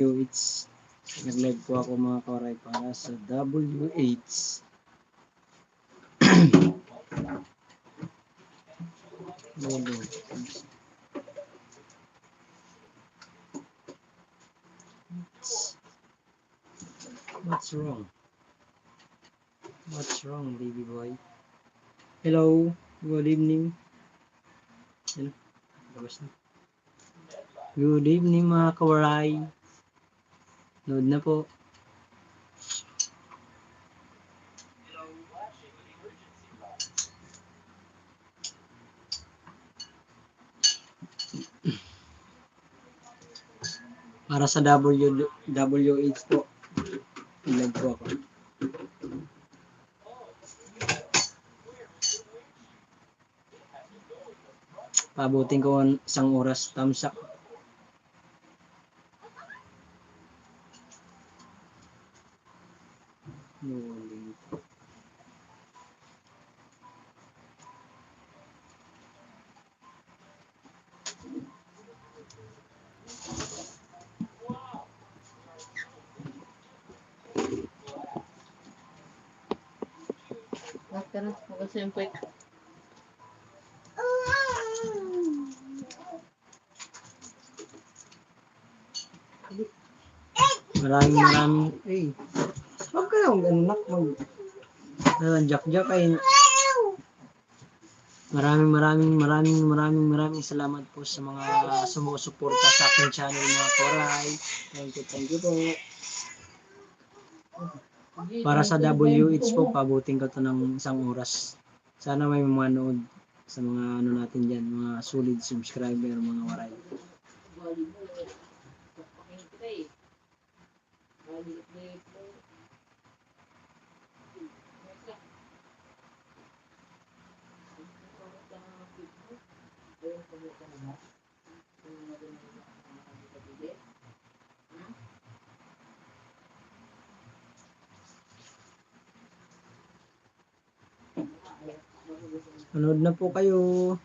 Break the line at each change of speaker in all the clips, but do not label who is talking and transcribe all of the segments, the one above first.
WH. Nag-live po ako mga kawaray para sa WH. What's wrong? What's wrong, baby boy? Hello, good evening. Hello, labas na. Good evening mga kawaray. Nood na po. Para sa WH po. Live po ako. Pabutin ko isang oras. Thumbs up. Maraming wag ka lang anak jak-jak ay maraming salamat po sa mga sumusuporta sa aking channel mga koray. Thank you po. Para sa WH po, pabutin ko to ng isang oras. Sana may manood sa mga ano natin dyan, mga solid subscriber mga waray. Manood na po kayo.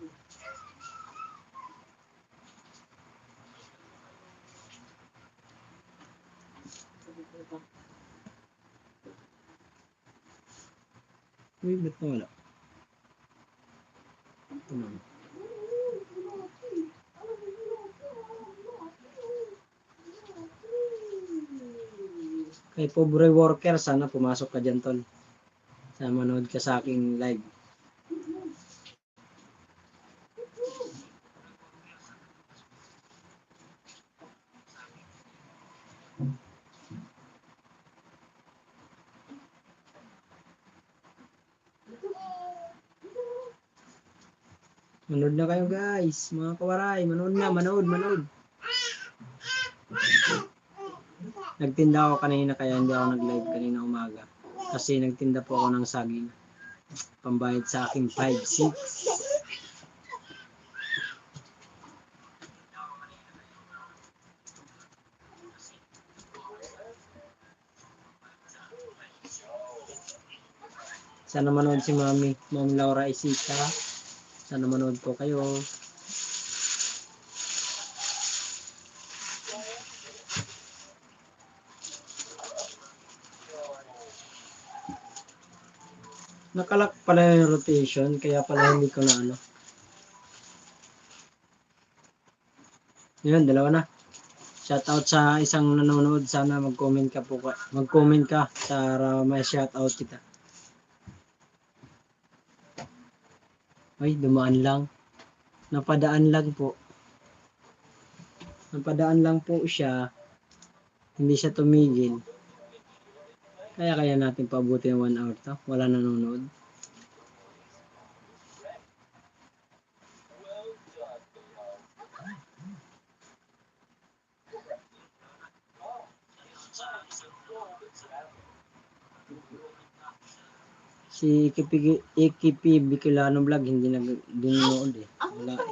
Uy, ba't na wala? Kay pobre worker, sana pumasok ka dyan, tol. Sana manood ka sa aking live. Manood na kayo guys, mga kawaray, manood. Nagtinda ako kanina kaya hindi ako nag-live kanina umaga. Kasi nagtinda po ako ng saging. Pambayad sa aking 5-6. Sana manood si Ma'am Laura Isita. Sana manood po kayo. Nakalak pala yung rotation, kaya pala hindi ko na ano. Yun, dalawa na. Shoutout sa isang nanonood. Sana mag-comment ka para may shoutout kita. Ay, dumaan lang. Napadaan lang po siya. Hindi siya tumigil. Kaya natin pabuti ng 1 hour to. Wala nanonood. Si Ikipi Bicolano Vlog hindi nanonood eh. Wala eh.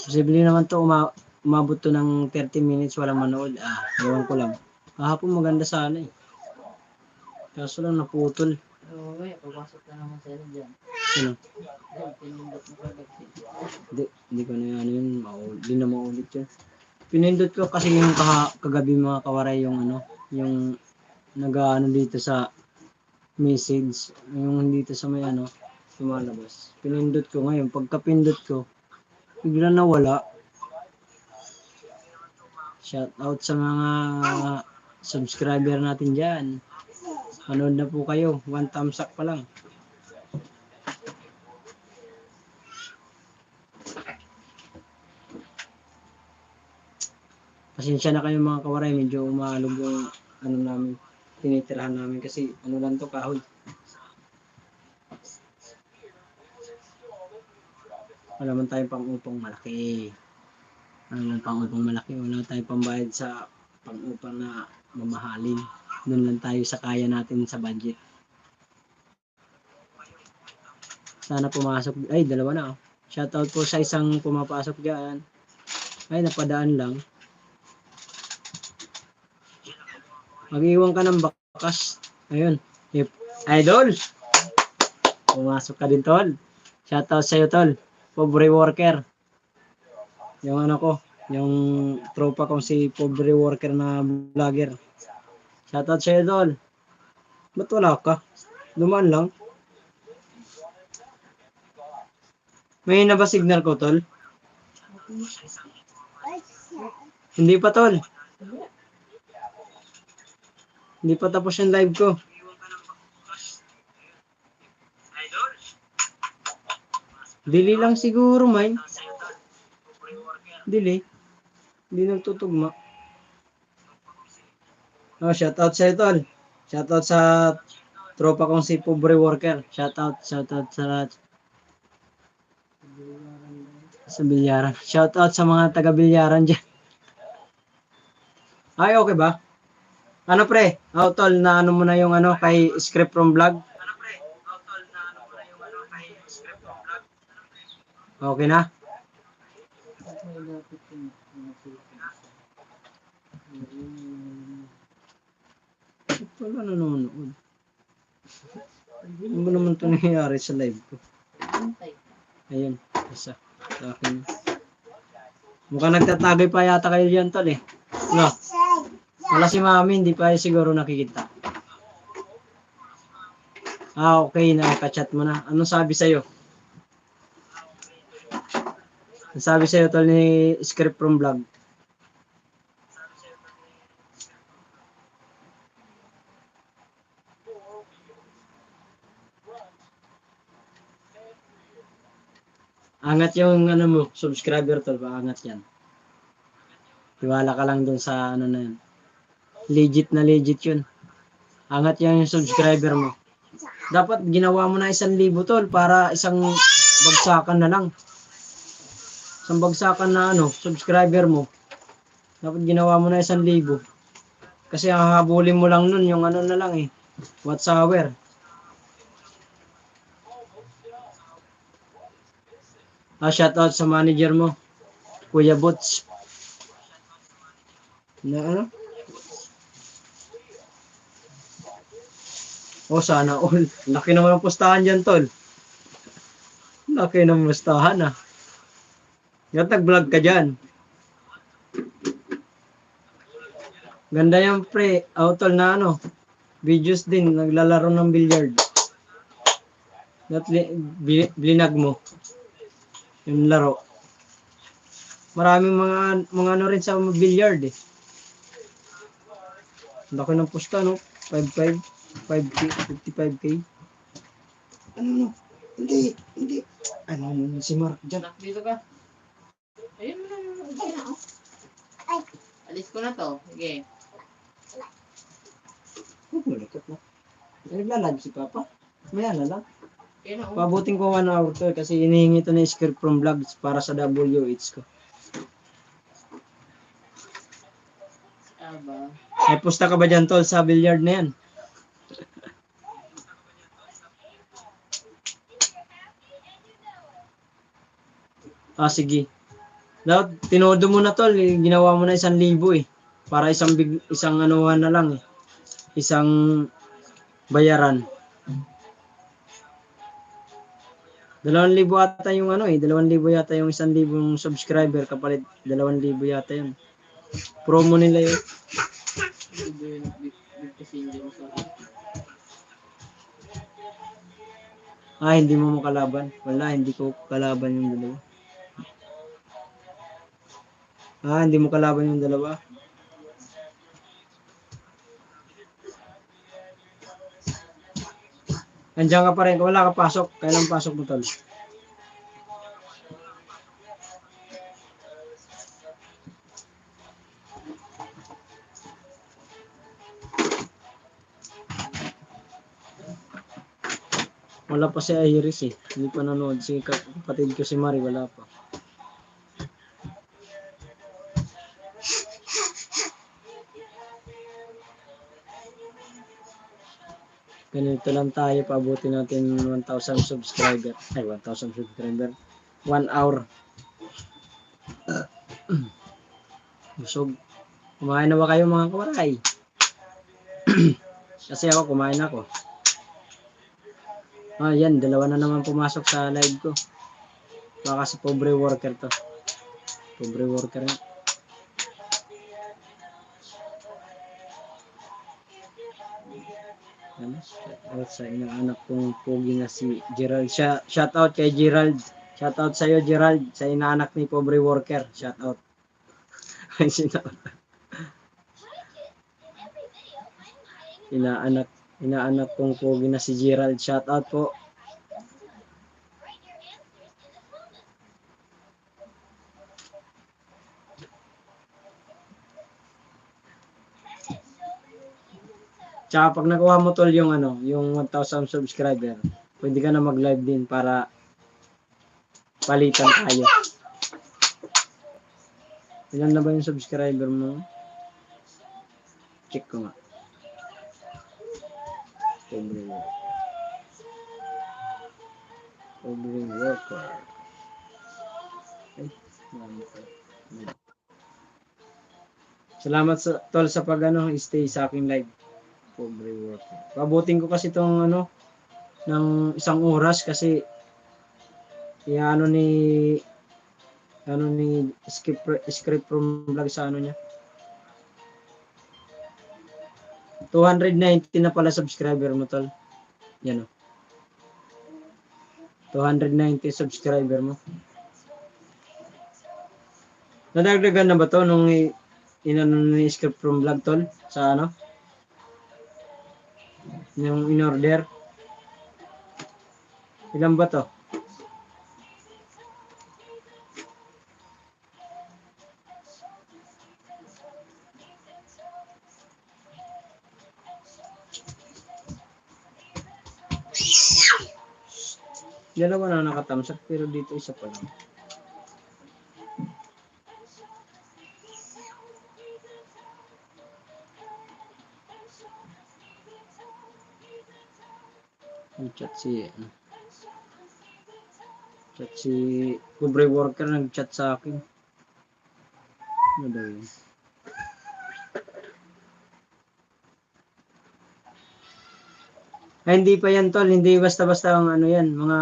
Posible naman to umabot to ng 30 minutes walang manood. Ewan ko lang. Kahapon maganda sana eh. Kaso lang naputol.
May papasok na naman sila dyan.
Sino?
Pinindot mo kagad.
Hindi ko na yan yun. Hindi na maulit yun. Pinindot ko kasi yung kagabi mga kawaray yung ano, yung nag-ano dito sa message, yung dito sa may ano, lumalabas. Pinindot ko ngayon, pagka-pindot ko, bigla nawala. Shout out sa mga subscriber natin dyan. Manood na po kayo, 1 thumbs up pa lang. Pasensya na kayo mga kawaray, medyo umaalog yung ano namin, tinitirahan namin kasi ano lang to, kahoy. Wala man tayong pang-upang malaki. Wala pang-upang malaki, wala tayong pambayad sa pang-upang na mamahalin. Doon lang tayo sa kaya natin sa budget. Sana pumasok, ay dalawa na oh. Shoutout po sa isang pumapasok dyan. Ay napadaan lang. Mag-iwan ka ng bakas. Ayun. Idol! Pumasok ka din, tol. Shoutout sa'yo, tol. Pobre worker. Yung ano ko, yung tropa kong si pobre worker na vlogger. Shoutout sa'yo, tol. Ba't wala ka? Dumaan lang. May na ba signal ko, tol? Hindi pa, tol. Hindi pa tapos yung live ko. Dili lang siguro, may. Dili. Hindi nagtutugma. Oh, shoutout sa tol. Shoutout sa tropa kong si Pobre Worker. Shoutout sa Bilyaran. Shoutout sa mga taga Bilyaran dyan. Ay, okay ba? Ano pre? Oh, tol, na ano mo na yung ano kay Script from Vlog? Okay na? Wala nanonood. Ano ba naman ito nangyayari sa live ko? Ayun, isa. Sa akin. Mukhang nagtatagay pa yata kayo dyan, tol eh. No? Wala si mami, hindi pa siguro nakikita. Ah, okay, nakaka-chat mo na. Anong sabi sa'yo? Ang sabi sa'yo, tol, ni Script from Vlog. Angat yung ano mo, subscriber tol, paangat yan. Tiwala ka lang dun sa ano na yan. Legit na legit yun. Angat yan yung subscriber mo. Dapat ginawa mo na 1,000 tol para isang bagsakan na lang. Isang bagsakan na ano, subscriber mo. Dapat ginawa mo na 1,000. Kasi ang hahabulin mo lang nun yung ano na lang eh. Watch hour. Ah, shoutout sa manager mo. Kuya Bots. Na ano? Oh, sana all. Laki naman ang pustahan dyan, tol. Laki ng pustahan, ah. Yan, nag-vlog ka dyan. Ganda yan, pre. Oh, tol, na ano. Videos din. Naglalaro ng billiard. Blinag mo. Yung laro. Maraming mga ano rin sa billiard, eh. Laki ng pusta, no? 5K, 55K. Ano? Hindi. Ano si Mark dyan?
Nak, dito ka. Ayun mo lang. Okay na, oh. Alis ko na to. Sige.
Malikot na. Naglalag si Papa. Maya na lang.
Okay na, oh.
Pabuting ko 1 hour to kasi inihingi to na script from vlogs para sa WH ko.
Aba.
May pusta ka ba dyan, tol, sa billiard na yan? Ah, sige. Dapat, tinodo mo na, tol. Ginawa mo na 1,000 eh. Para isang anuhan na lang eh. Isang bayaran. 2,000 ata yung ano eh. 2,000 yata yung 1,000 subscriber kapalit 2,000 yata yun. Promo nila yun.
Ito ba yung nag-passenger mo sa akin?
Hindi mo makalaban. Wala, hindi ko kalaban yung dalawa. Hindi mo kalaban yung dalawa. Andiyan ka pa rin. Wala ka pasok. Kailan pasok mo, tol? Wala pa si Iris eh. Hindi pa nanood. Si kapatid ko si Mari, wala pa. Ganito lang tayo. Paabutin natin 1,000 subscriber. 1,000 subscriber. 1 hour. Busog. Kumain na ba kayo mga kawaray? Kasi ako, kumain ako. Yan. Dalawa na naman pumasok sa live ko. Baka si pobre worker to. Pobre worker nga. Shoutout sa inyong anak kong pogi na si Gerald. Shoutout kay Gerald. Shoutout sa iyo Gerald. Sa inaanak ni pobre worker. Shoutout. Inaanak kong pogi na si Gerald. Shoutout po. Tsaka pag nakuha mo tol yung yung 1,000 subscriber, pwede ka na mag-live din para palitan tayo. Ilan na ba yung subscriber mo? Check ko nga. Pobre worker. Salamat sa tol sa pag stay sa aking live. Pobre worker. Pabutin ko kasi itong ng 1 oras kasi ni script from vlog sa niya. 290 na pala subscriber mo tol. Yan 290 subscriber mo. Nadagdagan na ba to nung ni script from vlog tol sa yung in order? Ilan ba to? Dalawa na nakatamsak pero dito isa pa lang. Chat si pobre worker nag-chat sa akin. Ano daw yun? Hindi pa yan tol, hindi basta-basta ang yan, mga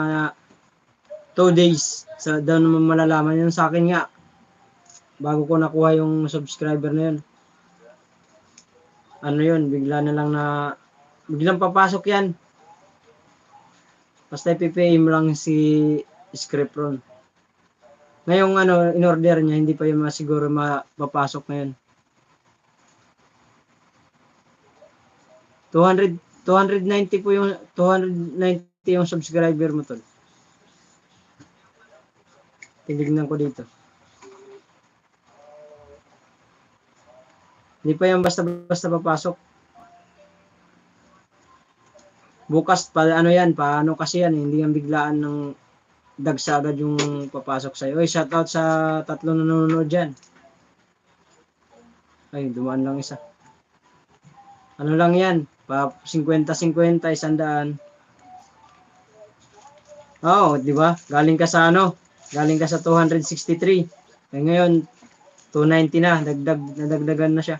2 days sa daw naman malalaman yun sa akin nga. Bago ko nakuha yung subscriber na yun. Yun, biglang papasok yan. Basta ipipay mo lang si script ron. Ngayong in order niya, hindi pa yung siguro mapapasok ngayon. 290 po yung 290 yung subscriber mo tol. Tingnan ko dito. Hindi pa yan basta-basta papasok. Bukas pa paano kasi yan, hindi yan biglaan ng dagsa agad yung papasok sa'yo. Oy, shoutout sa 3 nanonood dyan. Ay, dumaan lang isa. Ano lang yan? 50-50, 100. Oo, di ba? Galing ka sa Galing ka sa 263. Eh ngayon, 290 na. Nadagdagan na siya.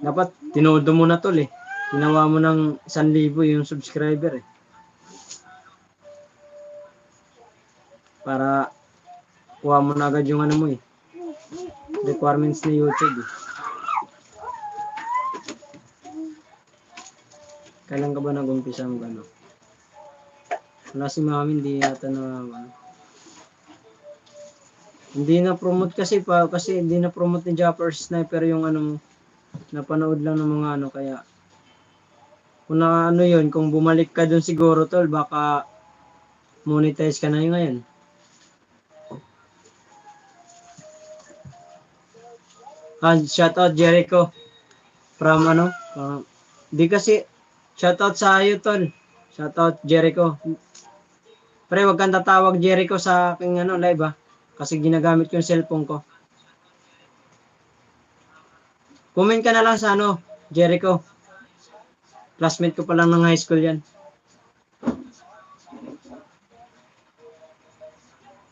Dapat, tinodo mo na tol eh. Ginawa mo ng 1,000 yung subscriber eh. Para kuha mo na agad yung mo eh. requirements ni YouTube. Kailan ka ba nag-umpisa mo ano? Wala si mami, hindi yata na ano. Hindi na promote kasi hindi na promote ni Japper Sniper yung ano mo. Napanood lang ng mga ano kaya kung na ano yun, kung bumalik ka dun siguro tol, baka monetize ka na yun ngayon. Shout out Jericho from ano? Di kasi shout out sa iyo tol. Shout out Jericho. Pre, wag kang tatawag Jericho sa aking ano live kasi ginagamit ko yung cellphone ko. Comment ka na lang sa ano, Jericho. Classmate ko pa lang ng high school yan.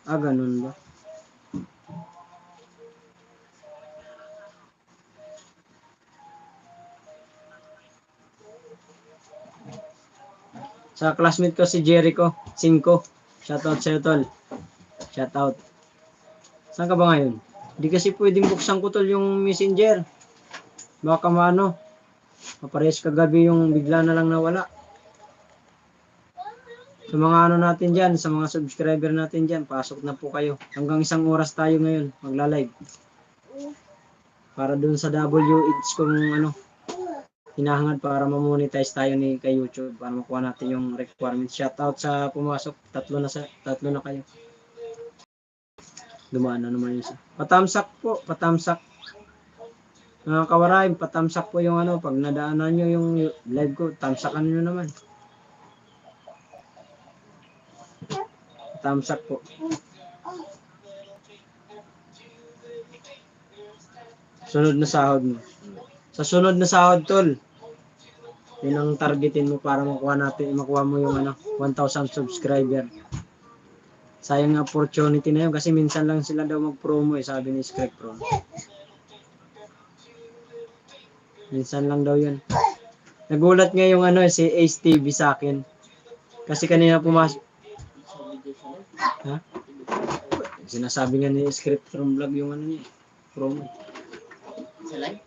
Ganun ba? Sa classmate ko si Jericho, 5. Shoutout sa'yo, tol. Shoutout. Saan ka ba ngayon? Hindi kasi pwedeng buksan ko tol yung messenger. Baka maano, maparehas kagabi yung bigla na lang nawala. Sa mga ano natin dyan, sa mga subscriber natin dyan, pasok na po kayo. Hanggang 1 oras tayo ngayon, magla-live. Para dun sa WH kung ano, hinahangad para ma-monetize tayo ni kay YouTube para makuha natin yung requirements. Shoutout sa pumasok, tatlo na kayo. Dumaan na naman yun sa. Patamsak po, patamsak. Mga kawaray, patamsak po yung ano, pag nadaanan nyo yung live ko, tamsakan nyo naman. Patamsak po. Sunod na sahod mo. Sa sunod na sahod, tol, yun ang targetin mo para makuha mo yung ano, 1,000 subscriber. Sayang ang opportunity na yun kasi minsan lang sila daw mag-promo sabi ni Script Pro. Minsan lang daw yun. Nagulat nga yung ano, si Ace TV sa akin. Kasi kanina pumasok. Ha? Sinasabi nga ni Script from vlog yung ano niya, promo.
Sa live?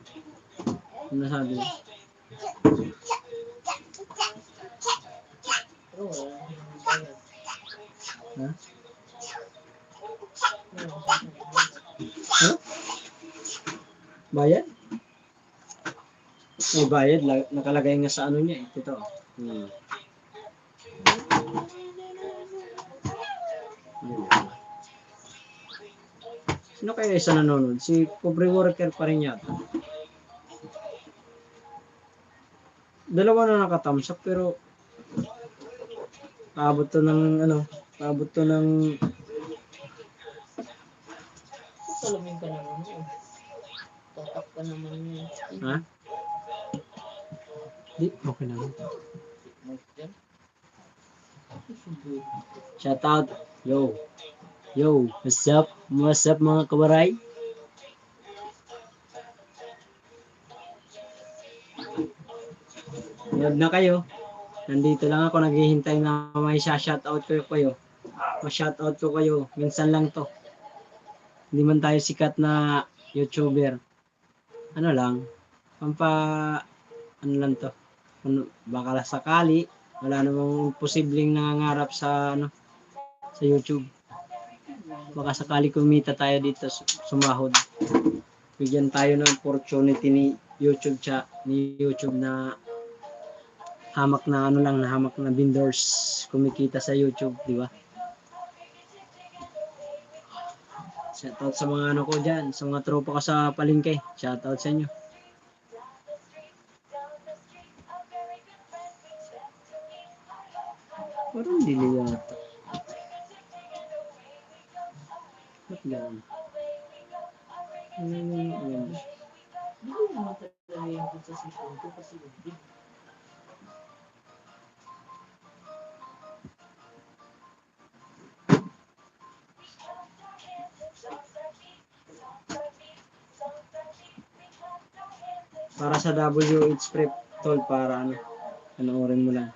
Sinasabi niya. Ha? Huh? Bayad? May bayad, nakalagay nga sa ano niya ito. Sino kaya isa nanonood? Si pobre worker pa rin yata. Dalawa na nakatamsak pero paabot to ng
Salamin ka naman yun. Tatak ka naman yun.
ha? Di, okay lang. Shout out. Yo. Yo, what's up? What's up mga kawaray? Huwag na kayo. Nandito lang ako naghihintay na may shoutout ko kayo. Ma-shoutout ko kayo. Minsan lang to. Hindi man tayo sikat na YouTuber. Ano lang. Ano lang to. Baka sakali. Wala namang posibleng nangangarap sa sa YouTube. Baka sakali kumita tayo dito sumahod. Bigyan tayo ng opportunity ni YouTube na hamak na hamak na vendors kumikita sa YouTube, di ba? Shoutout sa mga ko diyan, sa mga tropa ko sa palengke. Shoutout sa inyo. Parang dili yata. Ba't ganun? Para sa WH prep tol para panoorin mo lang.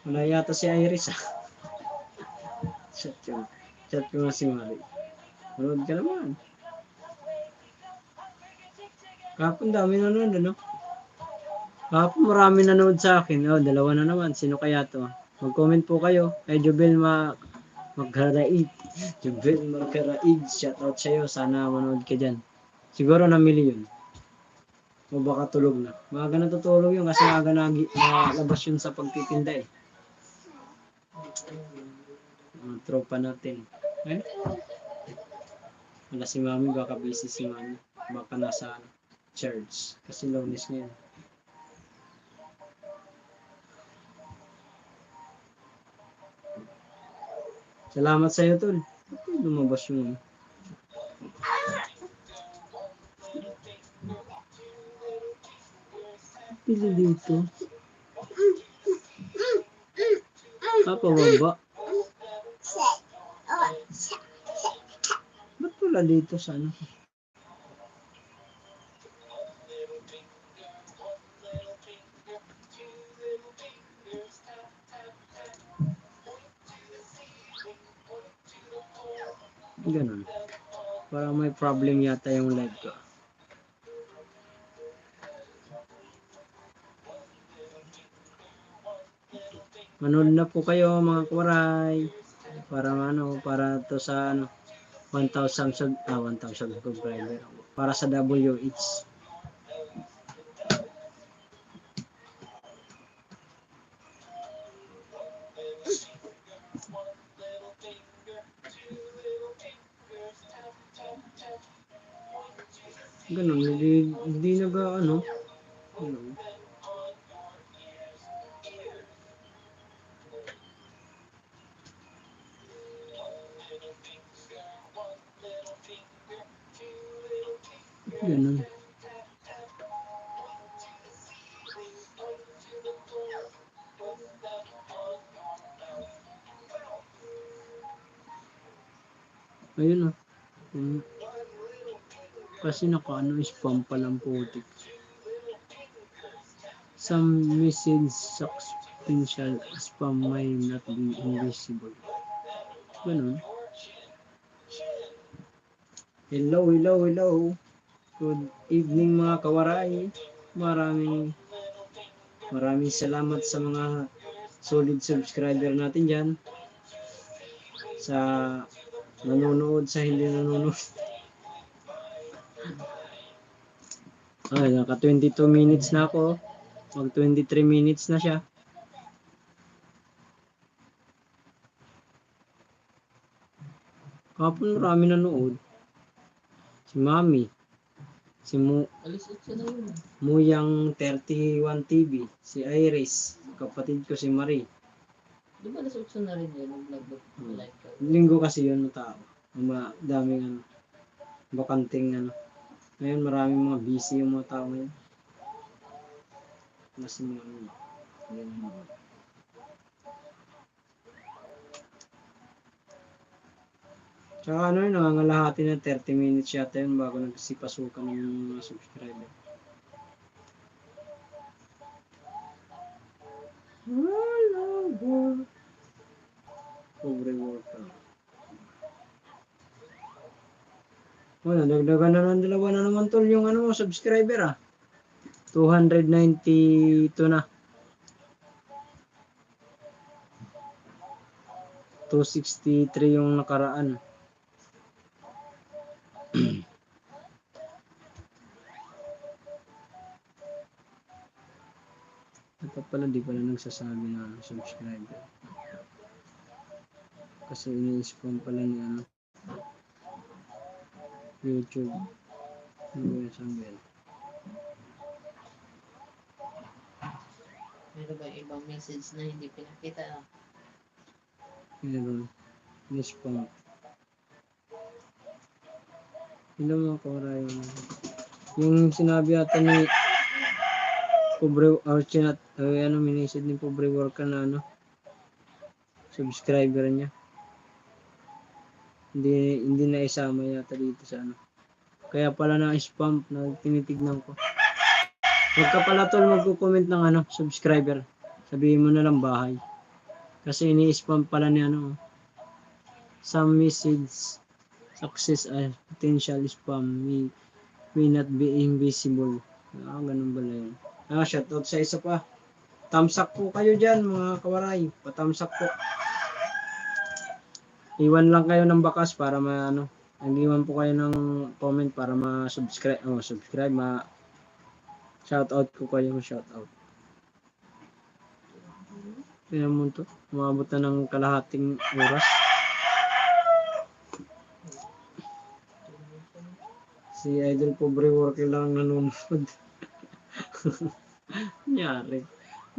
Wala yata si Iris Chat ko nga si Mari. Manood ka naman. Kahapon dami nanood, ano? Kahapon marami nanood sa akin. Oh, dalawa na naman. Sino kaya to? Mag-comment po kayo. Kay Jubel Magkaraig. Jubel Magkaraig. Shoutout sa'yo. Sana manood ka dyan. Siguro na milyon. O baka tulog na. Maaga natutulog yun kasi maaga nalabas yun sa pagtitinda eh. Tropa natin. Eh? Wala si Mami. Baka busy si Mami. Baka nasa church. Kasi Lunes ngayon. Salamat sa iyo, Tol. Lumabas yung pili dito. Baba. Ba't wala dito sa ano? Ganun. Parang may problem yata yung live ko. Manood na po kayo mga kuray. Para to sa 1,000 subscriber. Para sa WH. Ganun, hindi ano. Ganun. Ayun kasi spam pa lang putik. Some message sucks potential spam may not be invisible. Ganun. Hello. Good evening mga kawaray. Maraming salamat sa mga solid subscriber natin dyan. Sa nanonood, sa hindi nanonood. Ay, naka 22 minutes na ako. Mag 23 minutes na siya. Kapon marami nanood. Si Mami. Si Muyang 31 TV. Si Iris. Kapatid ko si Marie.
Di ba alas 8 na rin yun? Live ka?
Linggo kasi yun ng tao. Daming bakanting Ngayon maraming mga busy yung mga tao ngayon. Mas mga Tsaka nangangalahati ng 30 minutes yata yun bago nagsipasukan ng mga subscriber. Pobre worker. Nagdagan na ng dalawa na naman tol yung subscriber 292 na. 263 yung nakaraan. Ito pala di pala nagsasabi na subscriber. Kasi ini-spam pala ni YouTube.
Meron ba ibang message na hindi pinakita?
Meron. Ini-spam. Hello mga kawaray. Yung sinabi ata ni Pobre Archinat, minisid ni Pobre Worker na subscriber niya. Hindi na isama yata dito sa Kaya pala na-spam na tinitignan ko. Huwag ka pala tol magko-comment ng subscriber. Sabihin mo na lang bahay. Kasi ini-spam pala ni some message success as potential spam may not be invisible. Ganun pala yun. Shoutout sa isa pa. Thumbs up po kayo dyan, mga kawaray. Pa-thumbs up po. Iwan lang kayo ng bakas para nag-iwan po kayo ng comment para ma-subscribe, shoutout ko kayo, shoutout. Tingnan mo to, umabot na ng kalahating oras. Si Idol Pobre Worker lang nanonood.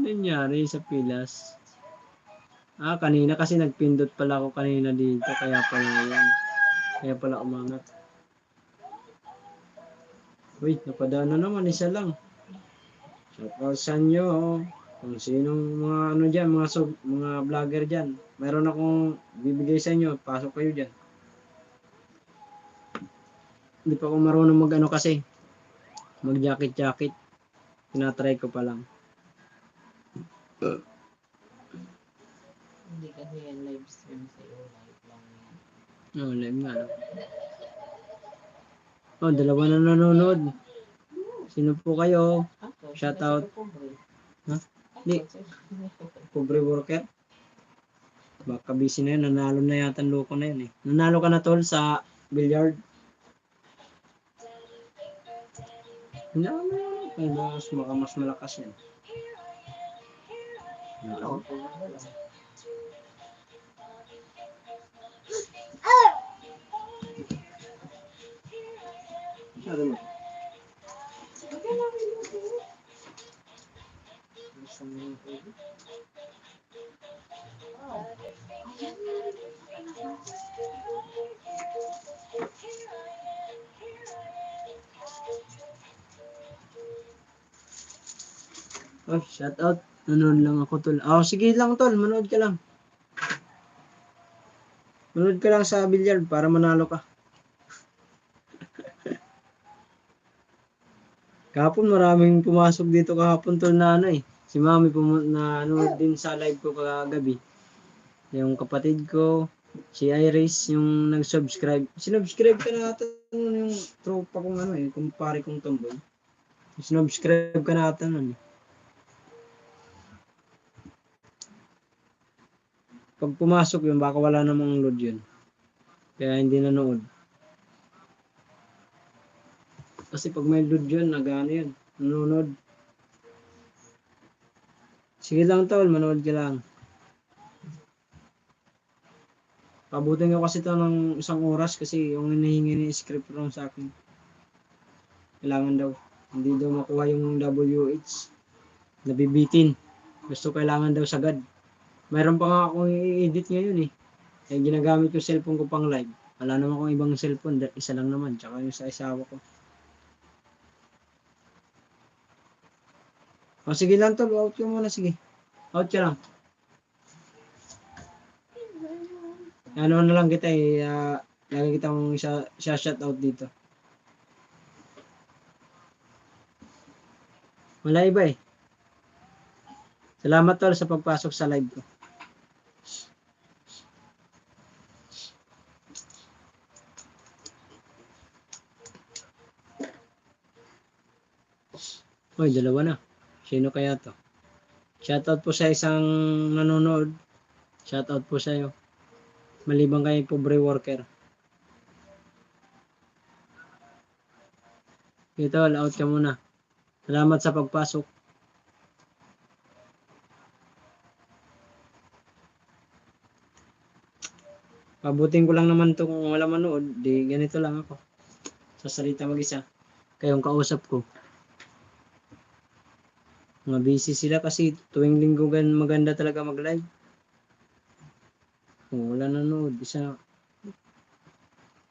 Nangyari sa Pilas. Kanina kasi nagpindot pala ako kanina dito, kaya pala yan. Kaya pala umangat. Uy, napadaan na naman, isa lang. Shoutout sa inyo, kung sinong mga dyan, mga vlogger dyan. Meron akong bibigay sa inyo, pasok kayo dyan. Hindi pa ako marunong kasi, mag-jacket. Tinatry ko pa lang.
Hindi kasi yan live stream sa'yo. Live lang yan.
Live nga. Dalawa na nanonood. Sino po kayo? Shoutout. Ha? Hindi. Pobre Worker? Baka busy na yun. Nanalo na yata ang loko na yun eh. Nanalo ka na tol sa billiard. Hindi ako mas malakas yan. Ano mo? Shout out. Nanonood lang ako tol. Sige lang tol, manood ka lang. Manood ka lang sa billiard para manalo ka. Kahapon maraming pumasok dito kahapon tol na Si Mami nanood din sa live ko kagabi. Yung kapatid ko, si Iris, yung nag-subscribe. Sinubscribe ka natin yung tropa kong kumpare kong tomboy. Sinubscribe ka natin Pag pumasok yun, baka wala namang load yun. Kaya hindi nanood. Kasi pag may load yun, yun. Nanonood. Sige lang tol, manood ka lang. Pabutin ko kasi ito ng 1 oras kasi yung hinihingi ni script lang sa akin. Kailangan daw. Hindi daw makuha yung WH. Nabibitin. Gusto kailangan daw sagad. Mayroon pa nga akong i-edit ngayon eh. Kaya ginagamit yung cellphone ko pang live. Wala naman akong ibang cellphone. Isa lang naman. Tsaka yung sa isawa ko. Sige lang tol. Out ka muna. Sige. Out ka lang. Ano na lang kita lagi kitang shout out dito. Wala iba eh. Salamat tol sa pagpasok sa live ko. Dalawa na. Sino kaya to? Shoutout po sa isang nanonood. Shoutout po sa iyo. Maliban kay Pobre Worker. Ito, out ka muna. Salamat sa pagpasok. Pabutin ko lang naman to kung wala manood. Di ganito lang ako. Sasalita mag-isa. Kayong kausap ko. Mga busy sila kasi tuwing linggo maganda talaga mag-live. Kung wala nanood,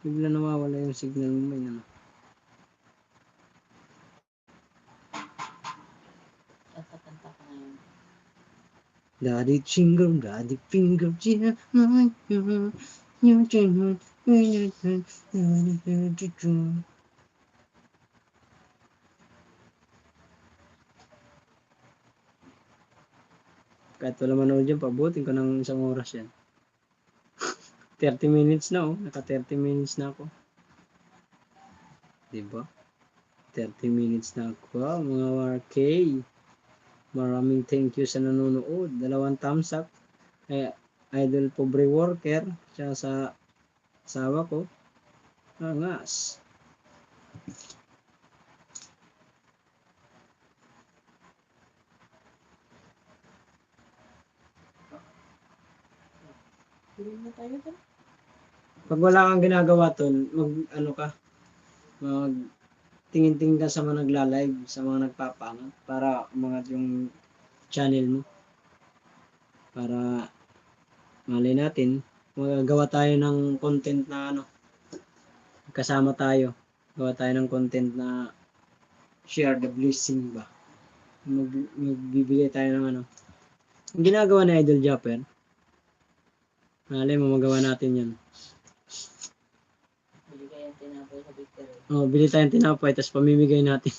bigla nawawala yung signal mo. Daddy finger, yeah, kahit wala manood dyan, pabutin ko ng 1 oras yan. 30 minutes na oh. Naka 30 minutes na ako. Diba? 30 minutes na ako. Wow, mga RK. Maraming thank you sa nanonood. 2 thumbs up. Kaya Idol Pobre Worker. Siya sa asawa ko. Angas.
Hindi na tayo to.
Pag wala kang ginagawa tol, mag ka, mag tingin-tingin ka sa mga nagla-live, sa mga nagpapangat para umangat yung channel mo. Para malay natin, magagawa tayo ng content na kasama tayo. Gawa tayo ng content na share the blessing ba. Magbibigay tayo ng Ang ginagawa ni Idol Japper, malay mo magawa natin yan.
Bili kayang tinapay sa Victory.
Oh, bili tayong tinapay, tapos pamimigay natin.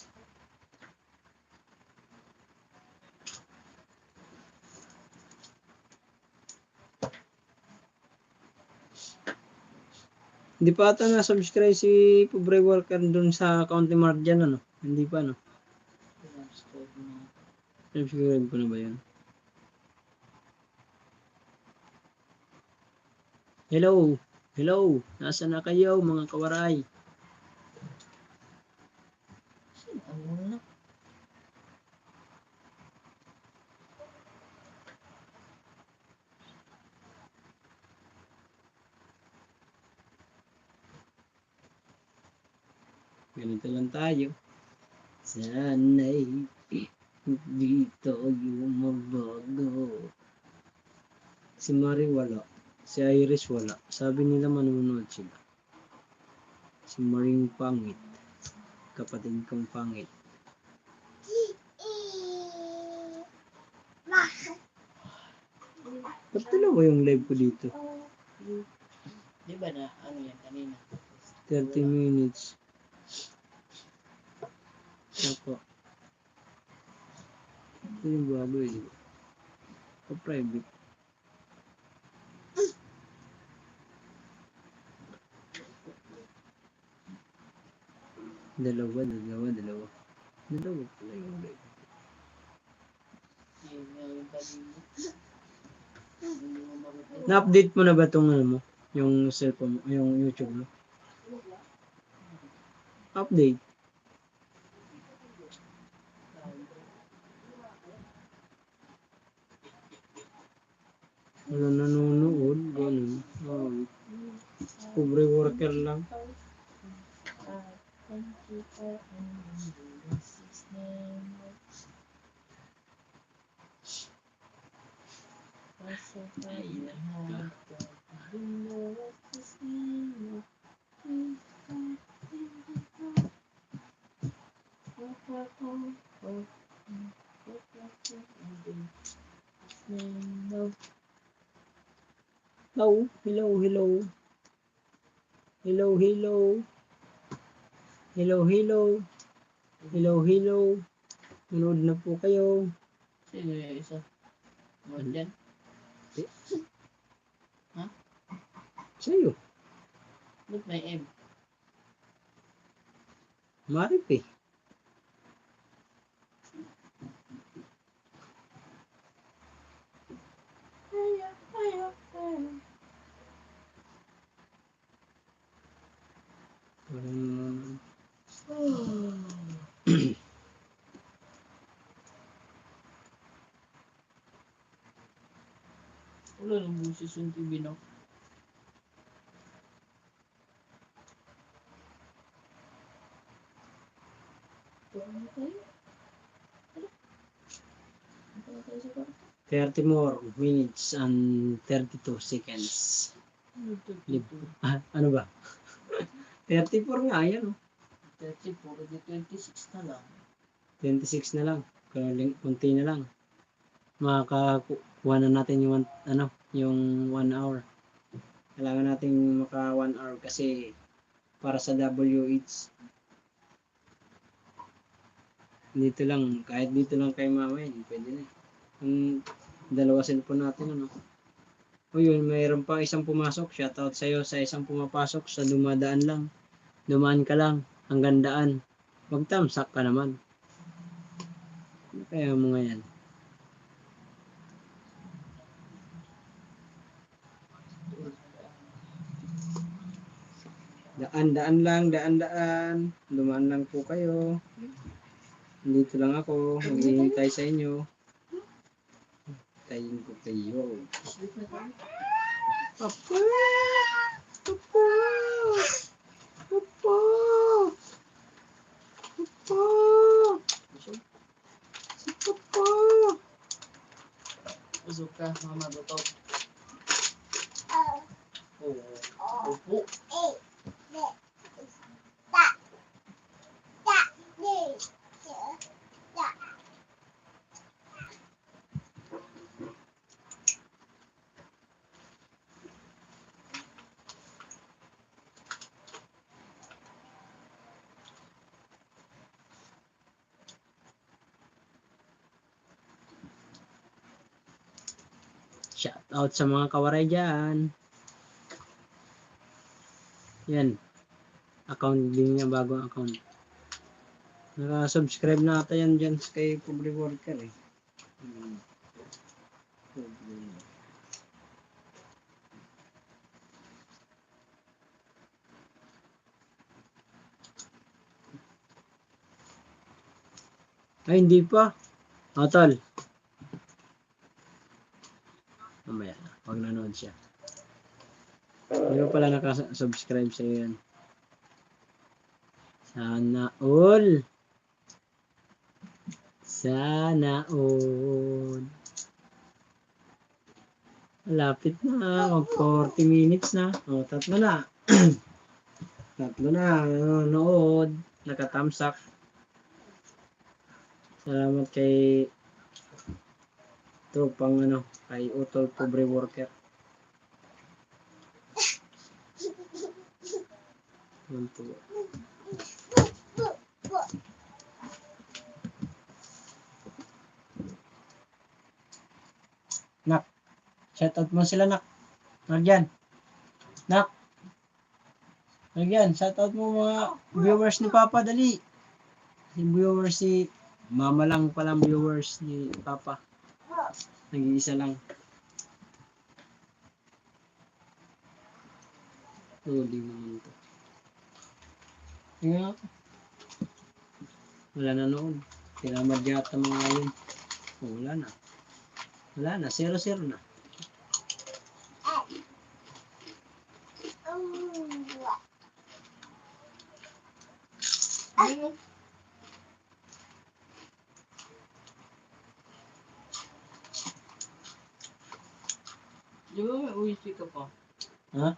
Hindi pa ata na-subscribe si Pobre Worker dun sa County Mart dyan, Hindi pa,
Subscribe na.
Subscribe ko na ba yun? Hello! Hello! Nasaan na kayo, mga kawaray?
Ang muna.
Ganito lang tayo. Sana'y hindi tayo mabago. Si Mari wala. Si Iris wala. Sabi nila manunood sila. Si Maring pangit. Kapatid kong pangit. Ba't dalawa yung live ko dito?
Di ba na ano yan kanina?
30 minutes. Ako. Ito yung bago eh. Pa-private. Dalawa pala yung live.
Yun yung kanina. Hindi mo makita.
Na-update mo na ba itong mo? Yung cellphone mo? Yung YouTube mo? Update. Wala nanonood. Ganun. Oh. Pobre worker lang.
Thank you for Jesus name.
Hello, hello, hello. Hello, hello. Hello, hello. Hello, hello. Manood na po kayo.
Sino yung isa? Mo dyan? Ha?
Sa'yo.
Ba't may M?
Marip eh. Parang...
Wala nang busis yung TV na. Ano tayo? Ano tayo sa kwarto?
30 more minutes and 32 seconds. Ano ba? 34 nga, yan
30, puro di 26 na lang.
26 na lang. Kunti na lang. Makakakuha na natin yung yung 1 hour. Kailangan natin maka 1 hour kasi para sa WH. Dito lang, kahit dito lang kay mama yun, pwede na. Yung dalawa cellphone natin, O yun, mayroon pa isang pumasok. Shoutout sa'yo sa isang pumapasok sa dumadaan lang. Dumaan ka lang. Hanggang daan. Magtamsak ka naman. Ano kaya mo ngayon? Daan lang, daan. Dumaan lang po kayo. Dito lang ako. Maghihintay sa inyo. Tayin ko kayo. Papa! Papa! Papa! Papa! Si Papa!
Busog ka, mama, gutom. Oo. Upo.
Shoutout sa mga kawaray dyan. Yan. Account din niya, bagong account. Naka-subscribe na ata yan dyan kay Pobre Worker eh. Ay, hindi pa. Tol. Mamaya na. Pag nanood siya. Hindi pa pala naka-subscribe sa'yo yan. Sana all. Sana all. Malapit na. 40 minutes na. O, 3 na. 3 na. Nanonood. Nakatamsak. Salamat kay tropang kay Utol Pobre Worker. Nak, shoutout mo sila, Nak. Nardiyan. Nak. Nardiyan, shoutout mo mga viewers ni Papa, dali. Si viewers si Mama lang palang viewers ni Papa. Nag-iisa lang. Di naman to. Kaya, wala na noon. Tinamad yata mga ngayon. Wala na. Wala na. 0-0 na.
Di ba may uwisip ka pa?
Ha?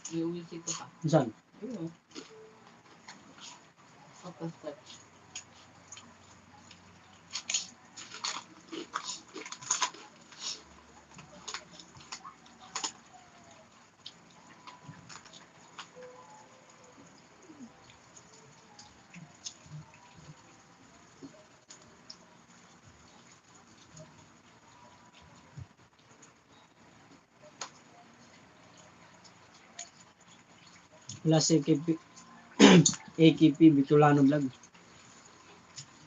May uwisip ka pa?
Saan?
Ayun. Tapos touch.
Wala si AKP. AKP Bitulano Vlog.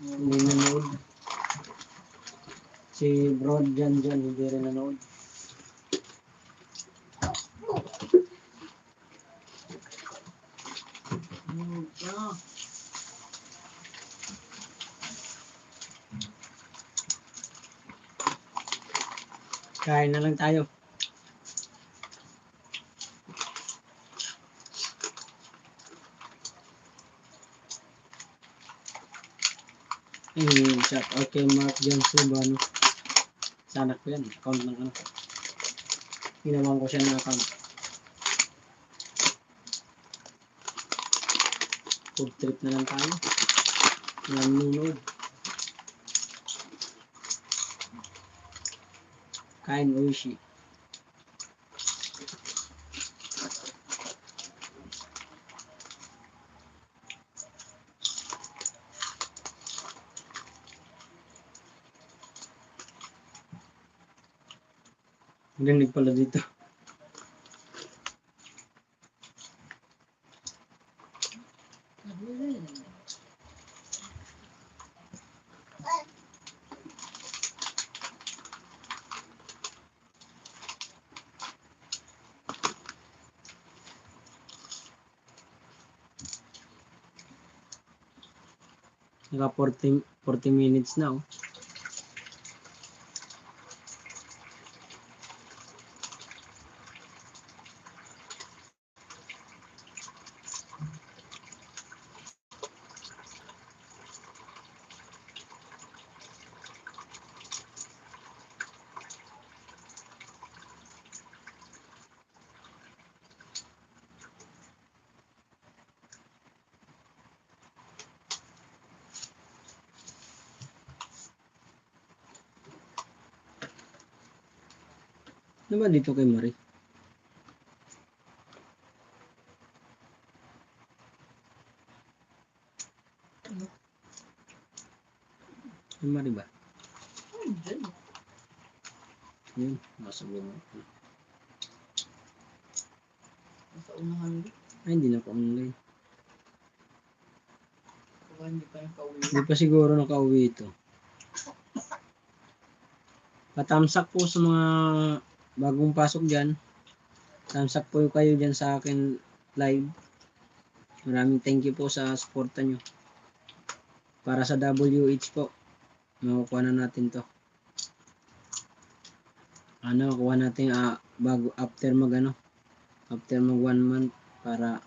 Hindi nanood. Si Brod dyan, hindi rin nanood. Kain na lang tayo. Shout out kay Mark Jones Libano. Sa anak ko yan. Account ng anak ko. Ginawan ko siya ng account. Food trip na lang tayo. Nanonood. Kain Oishi. Rinig pala dito. Naka 40 minutes na oh. Ano ba dito kay Marie? Kay Marie ba? Yun, nasa loob.
Nasa unahan din.
Ay, hindi na po online.
Baka hindi pa yung kauwi.
Hindi pa siguro nakauwi ito. Patamsak po sa mga bagong pasok dyan. Tamsak po kayo dyan sa akin live. Maraming thank you po sa suporta nyo. Para sa WH po. Makukuha na natin to. Kuha natin bago after mag after mag 1 month para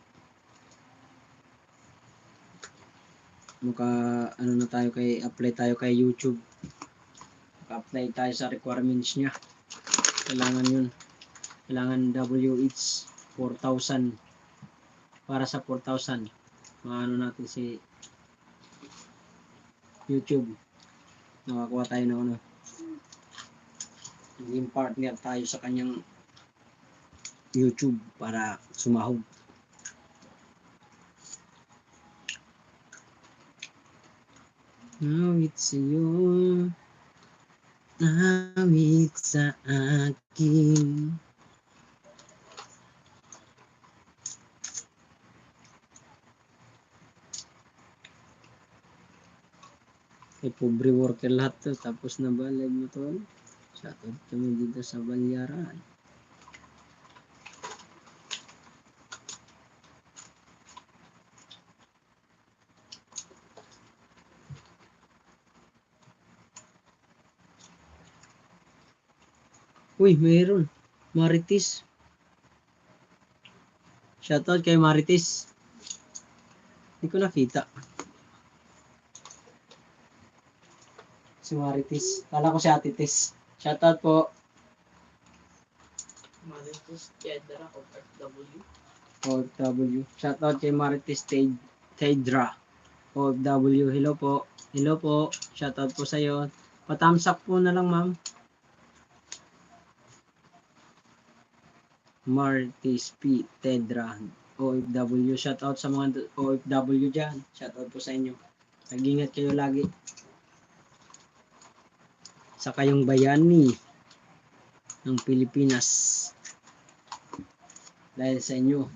na tayo apply tayo kay YouTube. Apply tayo sa requirements niya. Kailangan yun. Kailangan WH 4,000. Para sa 4,000. Natin si YouTube. Nakakuha tayo ng naging partner tayo sa kanyang YouTube para sumahog. Awit sa'yo, awit sa akin. Kay pobre worker lahat to, tapos na ba live mo to? Shoutout kami dito sa Balyaran. Uy, mayroon. Marites. Shoutout kay Marites. Hindi ko nakita. Si Marites. Kala ko si Ate Tes. Shoutout po.
Marites Kedra o FW.
OFW. Shoutout kay Marites Tedra. OFW. Hello po. Hello po. Shoutout po sa'yo. Patamsak po na lang, ma'am. Marites P. Tedra. OFW. Shoutout sa mga OFW dyan. Shoutout po sa inyo. Nag-ingat kayo lagi. Sa kayong bayani ng Pilipinas. Dahil sa inyo.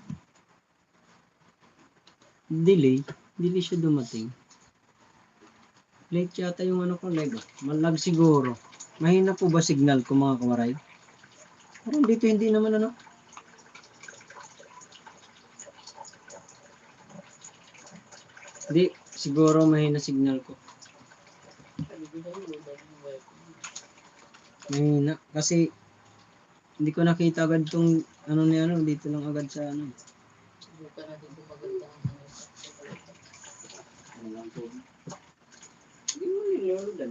Delay siya dumating. Late yata yung ko live. Malag siguro. Mahina po ba signal ko mga kamaray? Parang dito hindi naman Hindi, siguro mahina signal ko. Mahina. Kasi hindi ko nakita agad tong dito lang agad sa
Subukan natin kung maganda ang
Hindi mo nilolodan.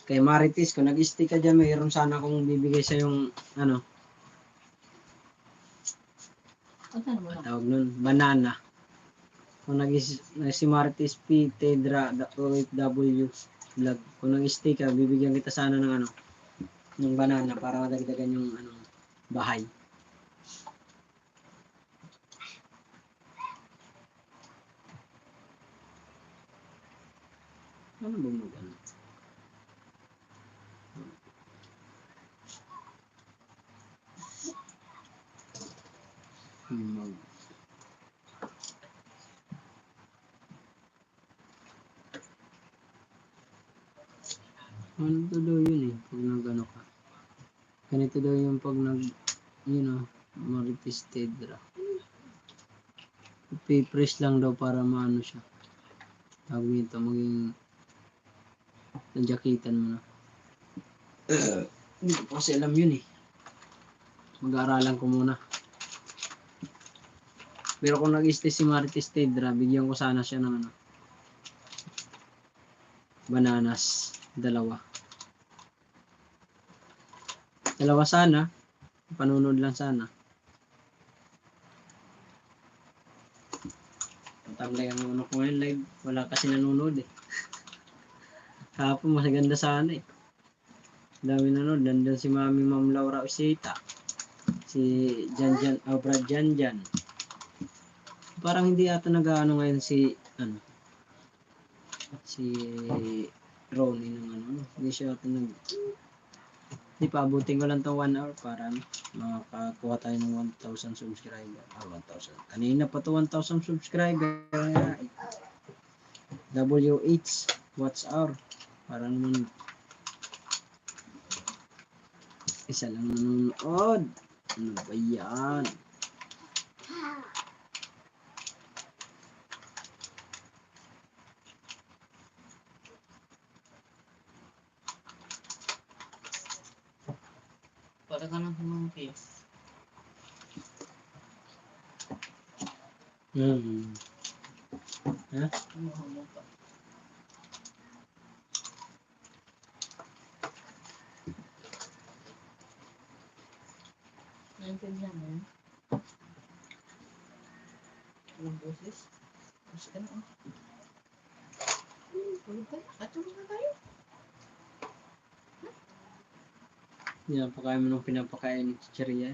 Kay Marites, kung nag-stick ka dyan, mayroon sana akong bibigay sa yung tawag nun, banana. Kung si Marites P. Tedra OFW vlog. Kung nag-stick ka, bibigyan kita sana ng ng banana para madagdagan yung bahay. Ano bang mag-ano? Mag... Ano to daw yun eh, pag nag-ano ka. Ganito daw yung pag marites tedra. Ipipress lang daw para maano siya. Tawag nito, maging nadyakitan mo na. Hindi ko kasi alam yun eh. Mag-aaralan ko muna. Pero kung nag-stay si Marites Tedra, bigyan ko sana siya ng bananas. Dalawa sana. Panunod lang sana. Tamlay ang ano ko ngayon live. Wala kasi nanonood eh. Kahapon mas ganda sana eh. Dami nanonood. Nandun si Ma'am Laura Usita. Si Janjan, Brad Janjan. Parang hindi ata nag-ano ngayon si Ronnie ng hindi siya ata hindi pa abutin ko lang to 1 hour para makakuha tayo ng 1,000 subscriber. 1,000. Kanina pa to 1,000 subscriber. WH watch hour para naman isa lang nanonood. Ano ba yan?
Para ka nang humampi.
Ha?
Humahamo pa. Naintindihan mo yun? Walang boses? Boses ka na. Tulog ka na. Katulog na tayo.
Pinapakain mo nung pinapakain ni Chicheria.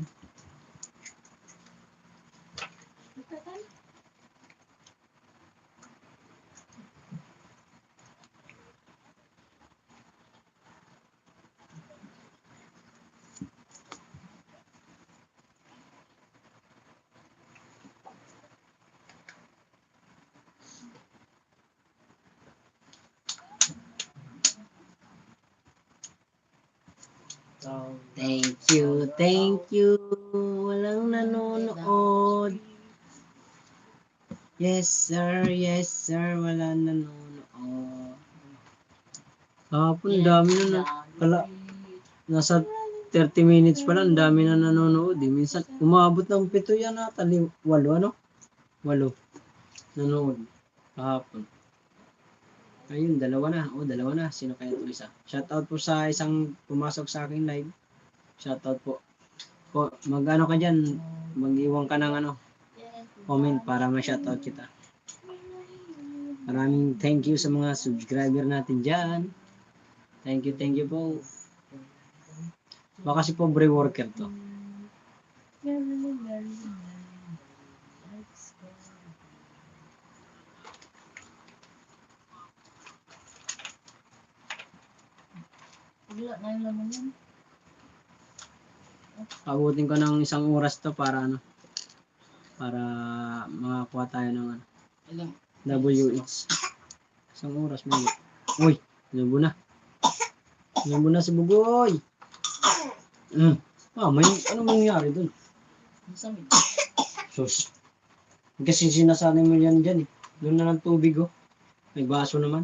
Thank you. Walang nanonood. Yes sir, wala nanonood. Hapon, dami na nasa 30 minutes pa lang, dami na nanonood. Minsan, umabot ng 7 yan ata, 8 nanonood. Hapon. Ayun, dalawa na. Sino kaya ito isa? Shoutout po sa isang pumasok sa aking live. Shoutout po. Mag-ano ka dyan, mag-iwan ka ng comment para ma-shoutout kita. Maraming thank you sa mga subscriber natin dyan. Thank you po. Baka si pobre worker to.
Wala na yung laman yan.
Abutin ko ng 1 oras to para makakuha tayo ng
Ilang?
WH. 1 oras mo. Uy, labo na si Bugoy. Ano mangyari dun?
Masamit.
Sus. Kasi sinasanay mo yan dyan eh. Doon na ng tubig oh. May baso naman.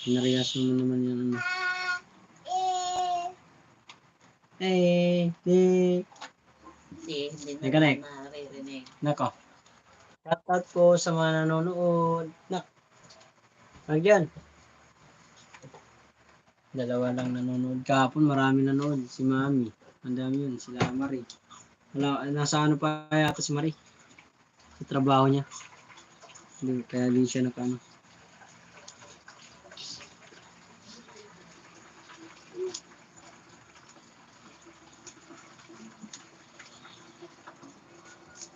Pinariyas mo naman yan
Hindi
Teka,
na
Nek.
naririnig.
Nako. Shoutout po sa mga nanonood. Nagyan. Dalawa lang nanonood. Kahapon marami nanonood. Si Mami. Ang dami yun. Sila Marie. Nasa ano pa yata si Marie. Sa trabaho niya. Kaya di siya nakano.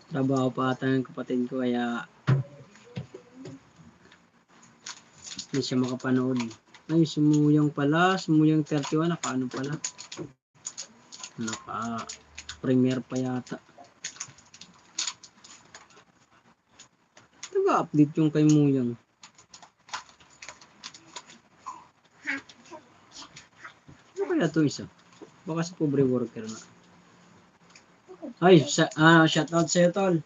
Trabaho pa ata ng kapatid ko kaya Hindi siya makapanood. Ay, sumuyang pala. Sumuyang 31. Naka-ano pala. Naka-premiere pa yata. Nag-update yung kay Muyang. Ano kaya ito isa? Baka sa pobre worker na. Ay, shoutout sa'yo, tol.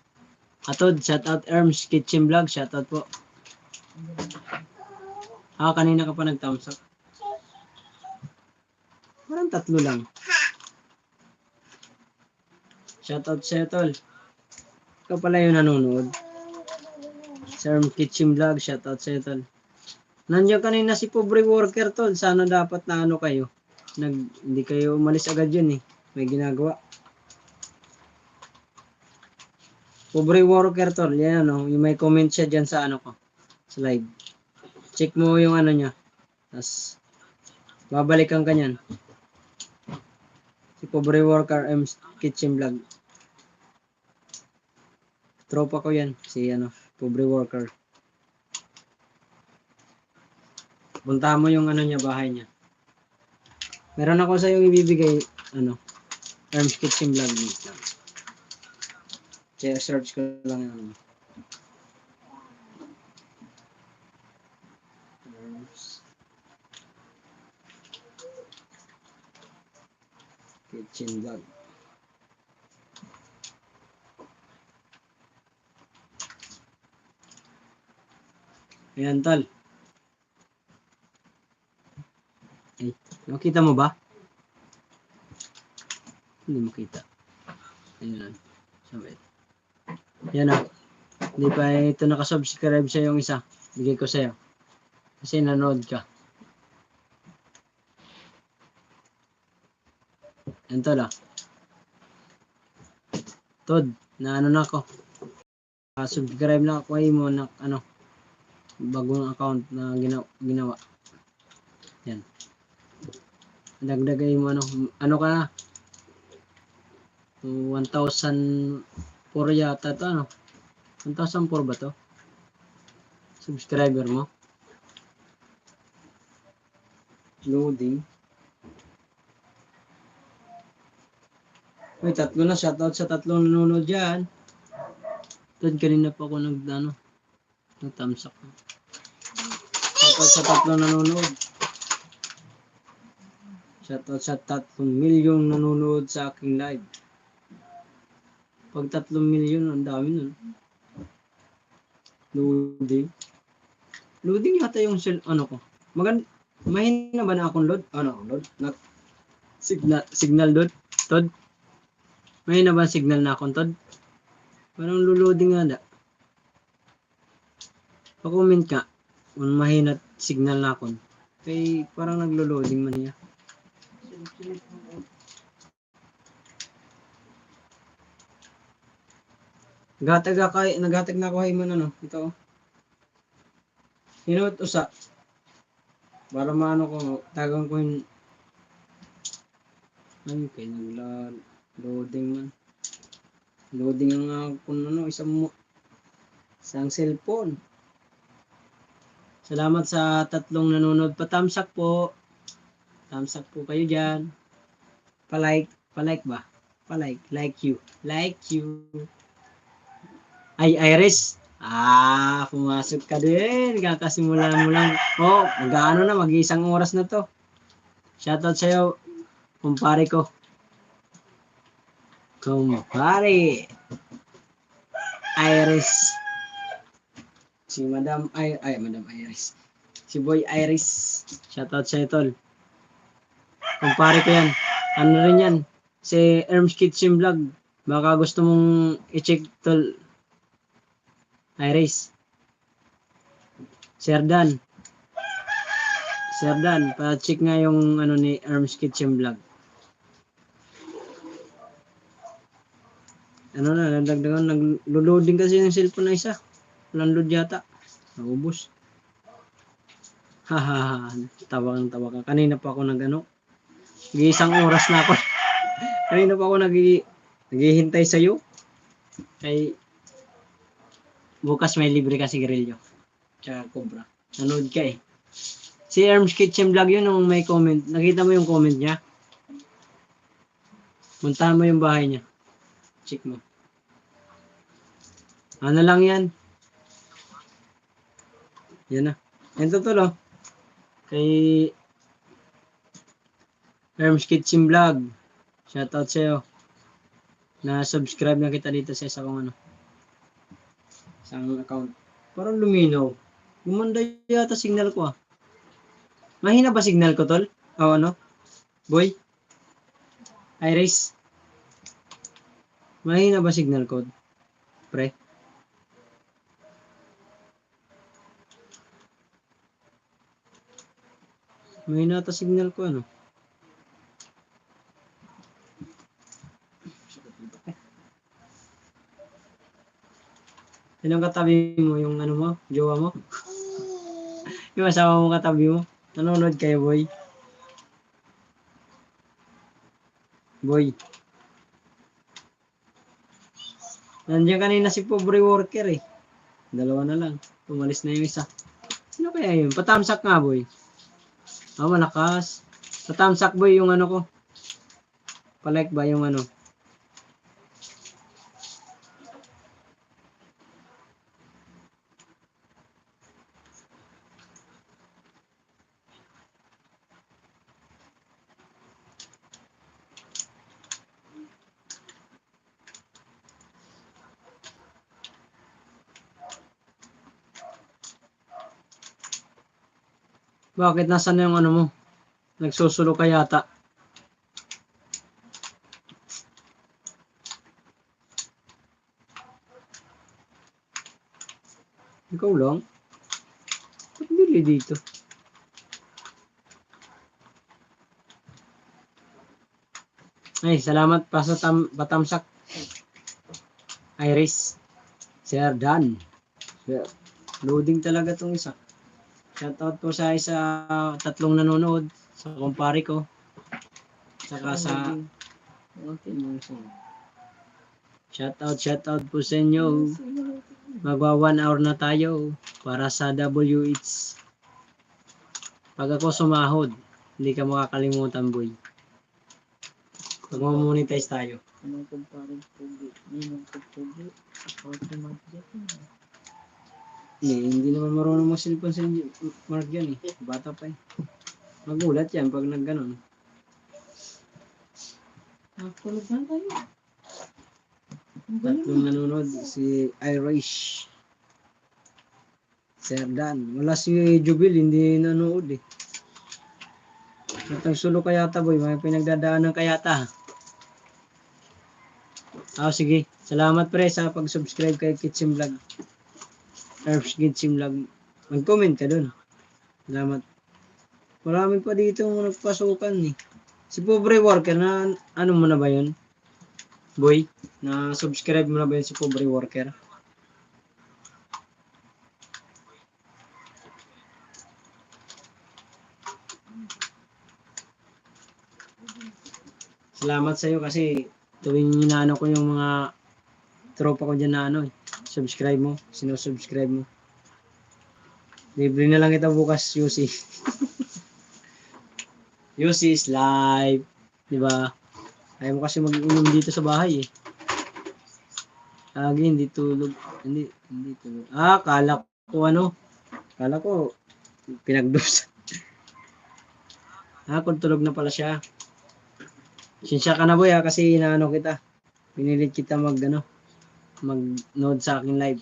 Atod, shoutout Erms Kitchen Vlog. Shoutout po. Kanina ka pa nag-thumbs up. Parang 3 lang. Shoutout sa'yo, tol. Ikaw pala yung nanonood. Sa Erms Kitchen Vlog. Shoutout sa'yo, tol. Nandiyan kanina si pobre worker, tol. Sana dapat na ano kayo. Hindi kayo umalis agad yun eh. May ginagawa. Pobre worker, tol. Yan ano. Yung may comment siya dyan sa ano ko. Sa live. Check mo yung ano niya. Tapos, babalikan ka niyan. Si pobre worker M's Kitchen Vlog. Tropa ko yan. Si ano, pobre worker. Puntahan mo yung ano niya, bahay niya. Meron ako sa yung ibibigay, ano, M's Kitchen Vlog. Search ko lang yung ano. Kitchen Vlog. Ayan, tol. Ay, nakita mo ba? Hindi makita. Ayan. Sabit. Yan na. Hindi pa ito nakasubscribe sa yung isa. Bigay ko sa'yo. Kasi nanood ka. Yan, tol, Tod, na ano na ako. Subscribe na ako mo na ano, bagong account na ginawa. Yan. Dagdagay mo ano ka na? 1,004 yata to, ano? 1,004 ba to? Subscriber mo? Loading. May 3 na. Shoutout sa 3 nanonood dyan. Tod, kanina pa ako nag-thumbs up. Shoutout sa 3 nanonood. Shoutout sa 3 milyong nanonood sa aking live. Pag 3 milyon, ang dami nun. Loading. Loading yata yung ano ko. Mahina ba na akong load? Load? Signal load? Tod? Mahina ba signal na akong, Tod? Parang luloding nga da. Pa-comment ka kung mahina signal na akong. Kaya parang naglo-loading man niya. Naghatag na ako hay man ano. Ito. Hinot usa. Para maano ko, tagang ko yung ay, kaya loading man. Loading ang kung ano, isang cellphone. Salamat sa 3 nanonood. Pa-thumbs up po. Thumbs up po kayo dyan. Pa-like ba? Like you. Ay, Iris. Pumasok ka din. Kakasimula mo lang. Mag-ano na, mag-1 oras na to. Shoutout sa'yo, kumpare ko. Kumpare. Iris. Si Madam Iris. Si Boy Iris. Shoutout sa'yo, tol. Kumpare ko yan. Ano rin yan? Si Erms Kitchen Vlog. Baka gusto mong i-check, tol. Iris. Serdan, pa-check nga yung ano ni Erms Kitchen Vlog. Ano na, nagdagdagan, nag-loading kasi yung cellphone na isa. Walang load yata. Naubos. Tawa ka. Kanina pa ako nag-1 oras na ako. Kanina pa ako naghihintay sa'yo. Kay bukas may libre kasi grilyo. Tsaka Cobra. Nanood ka eh. Si Erms Kitchen Vlog yun nung may comment. Nakita mo yung comment niya? Puntahan mo yung bahay niya. Check mo. Ano lang yan? Yan na. Yan tutulo. Kay Erms Kitchen Vlog. Shoutout sa'yo. Na-subscribe na kita dito sa isang isang account. Parang luminaw. Gumanda yata signal ko ah. Mahina ba signal ko, tol? O ano? Boy? Iris? Mahina ba signal ko? Pre? Mahina ata signal ko, ano? Sinong katabi mo? Yung ano mo? Jowa mo? Yung asawa mo katabi mo? Nanonood kayo, boy? Boy. Nandiyan kanina si pobre worker eh. Dalawa na lang. Umalis na yung isa. Sino kaya yun? Patamsak nga, boy. Ah, malakas. Patamsak, boy, yung ano ko. Palike ba yung ano? Bakit nasaan na yung ano mo? Nagsusulo ka yata. Ikaw lang? Ba't bili dito? Ay, salamat pa sa patamsak. Iris. Sir Dan. Sir. Loading talaga tong isa. Shoutout po sa isa tatlong nanonood. Sa kumpare ko. Saka sa... Shoutout po sa inyo. Magwa 1 hour na tayo para sa WH. Pag ako sumahod, hindi ka makakalimutan, boy. Pag monetize tayo.
Anong kumpare pogi? Ninong pogi? Ako tumagyan.
Hindi naman marunong mag-cellphone sa Mark yan eh. Bata pa eh. Magulat yan pag nagganon.
Tulog na tayo.
Tatlong nanonood, si Irish. Sir Dan. Wala si Jubil, hindi nanood eh. Natang sulo kayata boy, may pinagdadaanan kayata. Sige. Salamat pre sa pag-subscribe kay Kitchen Vlog. Herbs Kitchen Vlog. Mag-comment ka dun. Salamat. Marami pa dito nagpasukan eh. Si pobre worker na ano mo na ba yun? Boy, na subscribe mo na ba yun si pobre worker? Salamat sa iyo kasi tuwing inaano ko yung mga tropa ko dyan na ano subscribe mo, sinusubscribe mo. Libre na lang kita bukas, Yusi. Yusi is live. Diba? Ayaw mo kasi mag-inom dito sa bahay eh. Lagi hindi tulog. Hindi tulog. Kala ko pinagdos. Kung tulog na pala siya. Sinsya ka na boy kasi inaano kita. Pinilit kita mag-node sa aking live.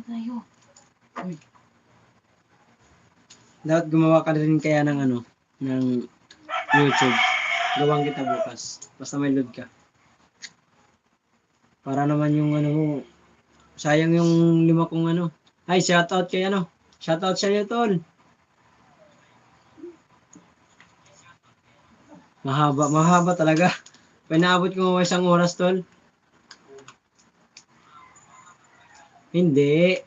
Tayo.
Dapat gumawa ka rin kaya ng YouTube. Gawang kita bukas. Basta may load ka. Para naman yung mo, sayang yung 5 kong Ay, shoutout kay Shoutout sa iyo, tol. Mahaba talaga. Pinaabot ko 1 oras, tol. Hindi.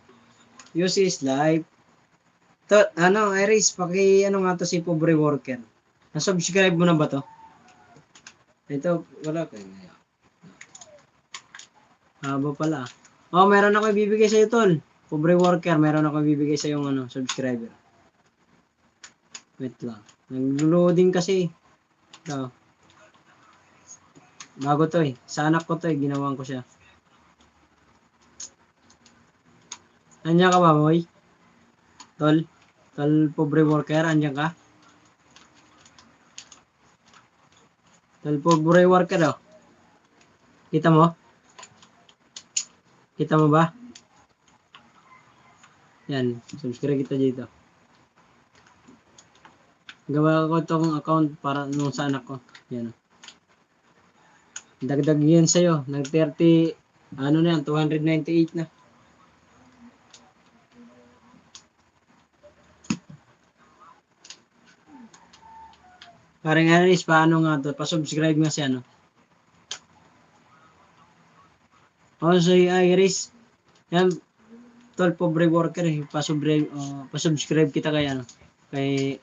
Use is live. Iris, nga to si pobre worker. Na-subscribe mo na ba to? Ito, wala kayo. Haba pala. Oh, meron ako ibibigay sa'yo, tol. Pobre worker, meron ako ibibigay sa'yo ano, subscriber. Wait lang. Nag-loading kasi. Ito. Bago to eh. Sa anak ko to eh. Ginawan ko siya. Andiyan ka ba, boy? Tol? Tol, pobre worker, andiyan ka? Tol, pobre worker, oh. Kita mo? Kita mo ba? Yan. Subscribe kita dito. Gawa ko itong account para nung sa anak ko. Yan. Dagdag yan sa'yo. Nag-30, ano na yan, 298 na. Parang Iris, paano nga to? Pa-subscribe nga siya, no? O, so Iris, yan, tol, pobre worker, eh. Pa-subscribe kita kay, ano, kay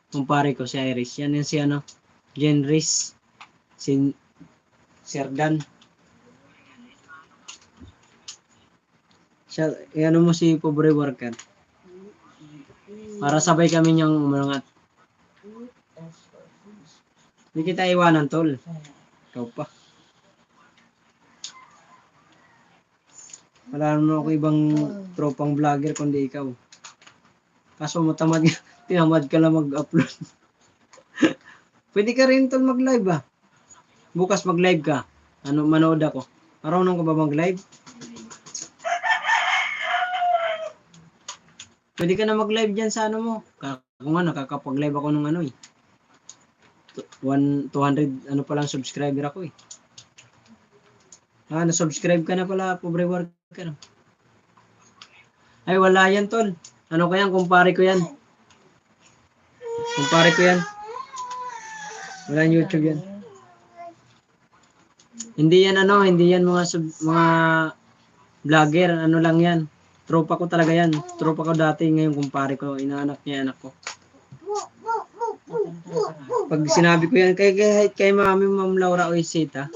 kumpare ko si Iris. Yan yung si, ano, Genris, si Serdan. Siya, ano mo si pobre worker. Para sabay kami niyang umangat. Hindi kita iwanan, tol. Ikaw pa. Wala naman ako ibang tropang vlogger kundi ikaw. Kaso matamad, tinamad ka lang mag-upload. Pwede ka rin tol mag-live ah. Bukas mag-live ka. Ano, manood ako. Marunong ka ba mag-live? Pwede ka na mag-live dyan sa ano mo. Kung nga, nakakapag-live ako nung ano eh. 200 ano pa lang subscriber ako eh. Ah, na-subscribe ka na pala, pobre worker. Ay, wala yan, tol. Ano ko yan? Kumpare ko yan. Kumpare ko yan. Wala yung YouTube yan. Hindi yan ano, hindi yan mga vlogger, ano lang yan. Tropa ko talaga yan. Tropa ko dati, ngayon kumpare ko, inaanak niya anak ko. Pag sinabi ko yan kay Mami Ma'am Laura Oisita,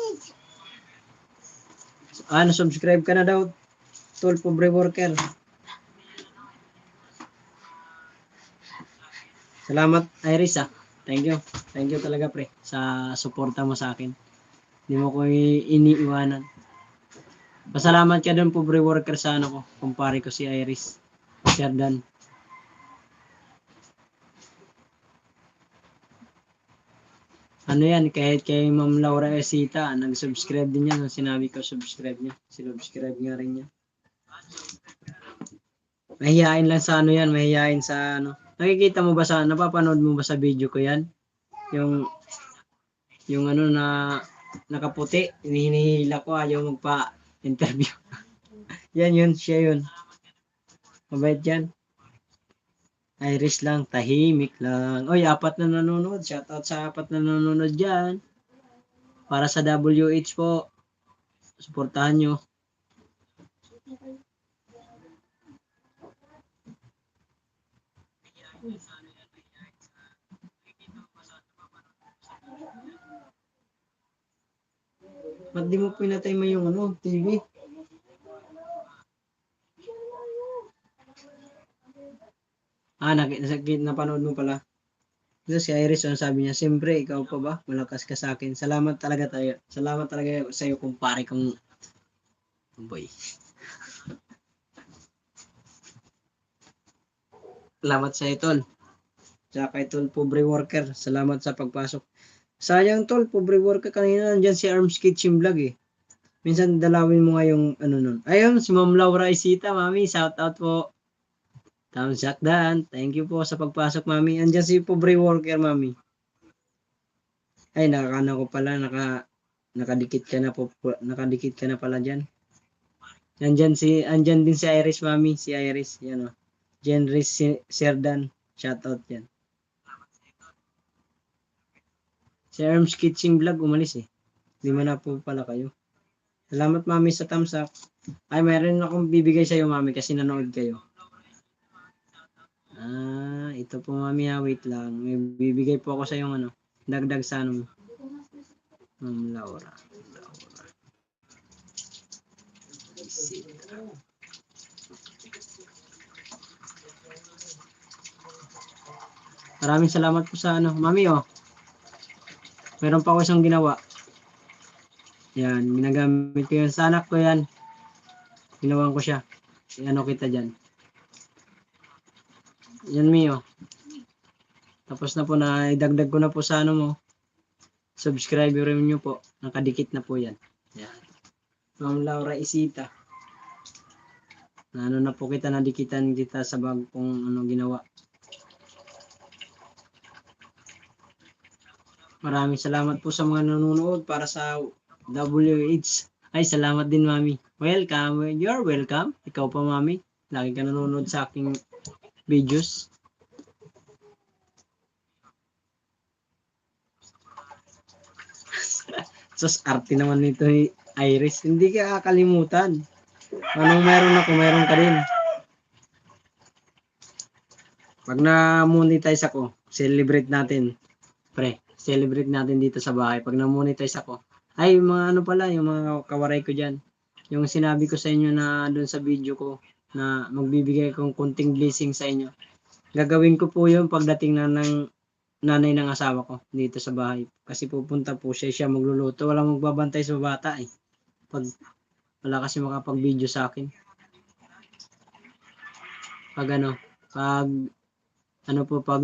subscribe ka na daw, tol, pobre worker. Salamat, Iris ah. Thank you. Thank you talaga pre sa suporta mo sa akin. Hindi mo ko iniiwanan. Pasalamat ka doon, pobre worker, sa ano ko. Kumpare ko si Iris. Serdan. Ano yan, kahit kay Ma'am Laura Esita, nag-subscribe din yan. Sinabi ko, subscribe niya. Sinubscribe nga rin niya. Mahihain lang sa ano yan, mahihain sa ano. Nakikita mo ba napapanood mo ba sa video ko yan? Yung ano na nakaputi, hinihila ko, ayaw magpa-interview. Yan yun, siya yun. Mabait yan. Iris lang, tahimik lang. Oy, 4 na nanonood. Shoutout sa 4 na nanonood dyan. Para sa WH po. Suportahan nyo. Ba't di mo pinatay mo yung ano, TV? Napanood mo pala. Ito si Iris, ang sabi niya, siyempre, ikaw pa ba? Malakas ka sa akin. Salamat talaga tayo. Salamat talaga sa iyo, kumpare kong boy. Salamat sa iyo, tol. Tsaka kay tol, pobre worker. Salamat sa pagpasok. Sayang, tol, pobre worker. Kanina nandyan si Arms Kitchen Vlog eh. Minsan dalawin mo nga yung ano nun. Ayun, si Ma'am Laura Isita, mami. Shout out po. Thumbs up dan. Thank you po sa pagpasok, mami. Andyan si pobre worker, mami. Ay, nakakana ko pala. Nakadikit ka na po. Nakadikit ka na pala dyan. Andyan din si Iris, mami. Si Iris. Yan o. Genris Serdan. Shout out yan. Si Arms Kitchen Vlog umalis eh. Lima na po pala kayo. Salamat, mami, sa thumbs up. Ay, mayroon akong bibigay sa iyo, mami, kasi nanood kayo. Ito po, mami, wait lang. May bibigay po ako sa yung ano, dagdag sa ano. Laura. Maraming salamat po sa ano. Mami, oh. Meron pa ako isang ginawa. Yan, ginagamit ko yan. Sa anak ko yan. Ginawan ko siya. Ano kita dyan. Yan, Mio. Tapos na po na idagdag ko na po sa ano mo. Subscriber nyo po. Nakadikit na po yan. Yan. Ma'am Laura Isita. Na ano na po kita, nadikitan kita sa bagong ano ginawa. Maraming salamat po sa mga nanonood para sa WH. Ay, salamat din, Mami. Welcome. You're welcome. Ikaw pa, Mami. Lagi ka nanonood sa aking videos. Sus, arte naman nito ni Iris. Hindi ka kakalimutan. Anong meron ako, meron ka din. Pag na-monetize ako, celebrate natin. Pre, celebrate natin dito sa bahay. Pag na-monetize ako. Ay, yung mga ano pala, yung mga kawaray ko dyan. Yung sinabi ko sa inyo na doon sa video ko na magbibigay akong kunting blessing sa inyo. Gagawin ko po yun pagdating na ng nanay ng asawa ko dito sa bahay. Kasi pupunta po siya magluluto. Walang magbabantay sa bata eh. Pag wala kasi makapag-video sa akin. Pag pag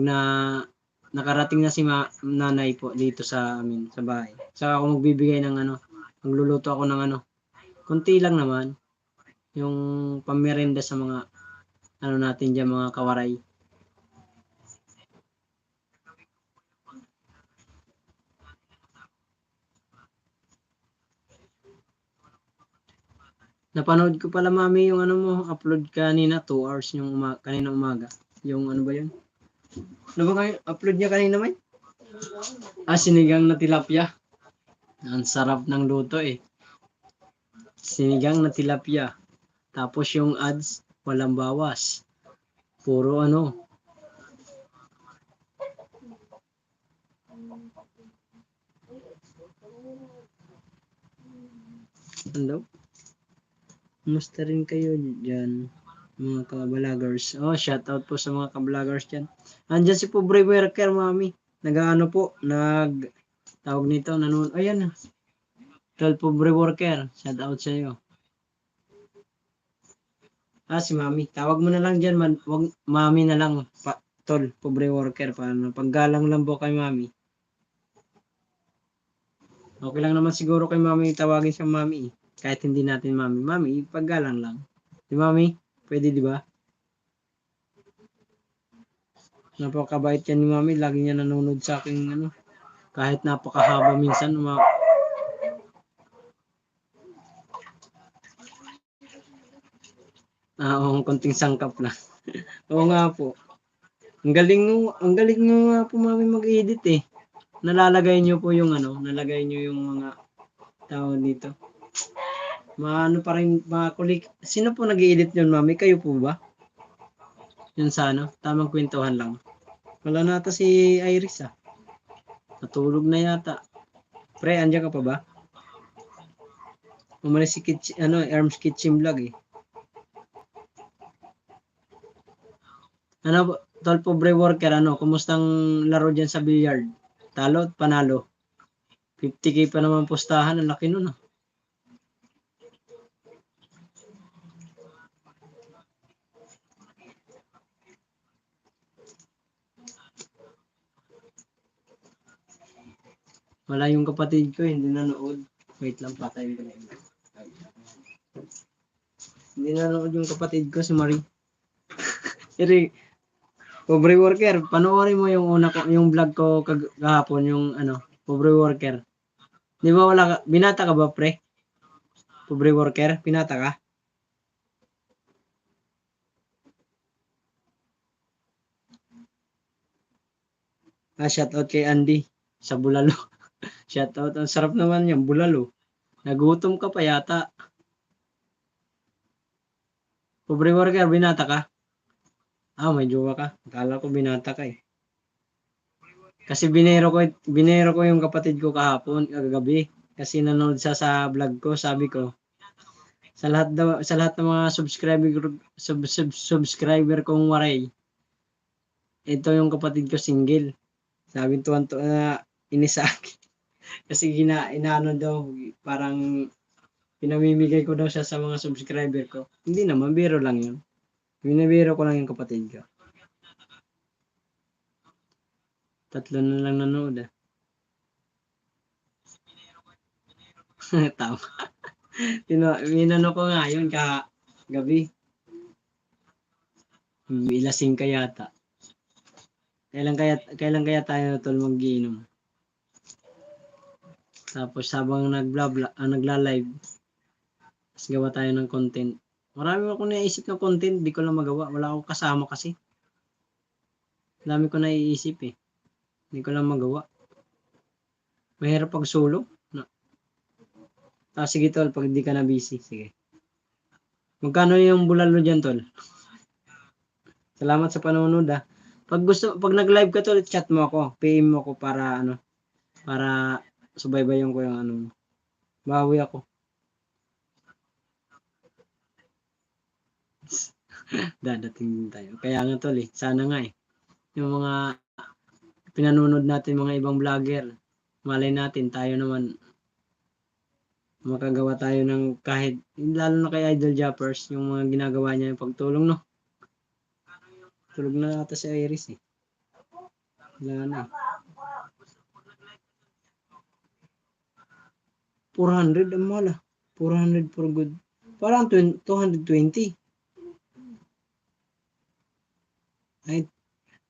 nakarating na si nanay po dito sa amin sa bahay. Saka ako magbibigay ng magluluto ako ng konti lang naman yung pammerenda sa mga natin diyan, mga kawaray. Napanood ko pala, Mami, yung mo, upload kanina 2 hours yung kanina umaga. Yung ano ba yun? Ano ba kayo? Upload niya kanina, May? Sinigang na tilapia. Ang sarap ng luto eh. Sinigang na tilapia. Tapos yung ads, walang bawas. Puro ano. Hello? Kumusta rin kayo dyan, mga ka-vloggers? Oh, shout out po sa mga ka-vloggers dyan. Andyan si Pobre Worker, Mami. Tawag nito, nanonood. Ayan. Tol, Pobre Worker. Shout out sa iyo. Si Mami. Tawag mo na lang dyan, wag Mami na lang. Tol, Pobre Worker. Paggalang lang po kay Mami. Okay lang naman siguro kay Mami tawagin siya Mami. Kahit hindi natin Mami. Mami, paggalang lang. Di Mami? Pwede, di ba? Napakabait yan ni Mami. Lagi niya nanonood sa akin kahit napakahaba minsan. Konting sangkap lang. Oo nga po. Ang galing nyo nga po, Mami, mag-edit eh. Nalalagay nyo po yung nalagay nyo yung mga tao dito. Pa rin, mga kulik. Sino po nag-i-edit yun, Mami? Kayo po ba? Yun sa tamang kwentuhan lang. Wala na ata si Iris Natulog na yata. Pre, andyan ka pa ba? Umalis si Arms Kitchen Vlog eh. Tol, Pobre Worker, kumustang laro dyan sa billiard? Talo at panalo. 50k pa naman postahan, ang laki nun Wala yung kapatid ko, hindi nanood. Wait lang, patayin ko na yun. Hindi nanood yung kapatid ko, si Marie. Eri, Pobre Worker, panoorin mo yung yung vlog ko kahapon, yung Pobre Worker. Di ba binata ka ba, pre? Pobre Worker, binata ka? Shout out kay Andy sa Bulalo. Shout out, ang sarap naman yung Bulalo. Nagutom ka pa yata. Pobre Worker, binata ka? May jowa ka. Akala ko binata ka eh. Kasi binero ko yung kapatid ko kahapon, kagabi. Kasi nanood siya sa vlog ko, sabi ko, Sa lahat ng mga subscriber kong waray. Ito yung kapatid ko single. Sabi tuwan-tuwa na inis sa akin. Kasi inaano daw, parang pinamimigay ko daw siya sa mga subscriber ko. Hindi naman, biro lang yun. Binibiro ko lang yung kapatid ko. 3 na lang nanood ah. Tama. Minano ko nga yun gabi. Ilasing ka yata. Kailan kaya tayo tol mag-iinom? Tapos habang nagla-live, tapos gawa tayo ng content. Marami akong naisip na content, di ko lang magawa. Wala akong kasama kasi. Dami ko naiisip eh. Di ko lang magawa. Mahirap pag solo. Sige tol, pag di ka na busy. Sige. Magkano yung bulalo dyan tol? Salamat sa panonood ah. Pag nag-live ka tol, chat mo ako. PM mo ako para subaybayan ko yung ano. Bawi ako. Dadating din tayo. Kaya nga tol eh. Sana nga eh. Yung mga pinanonood natin mga ibang vlogger. Malay natin tayo naman makagawa tayo ng kahit lalo na kay Idol Jappers yung mga ginagawa niya yung pagtulong no. Tulog na ata si Iris eh. Wala na. 400 ang mahal ah. 400 for good. Parang 220. Ay,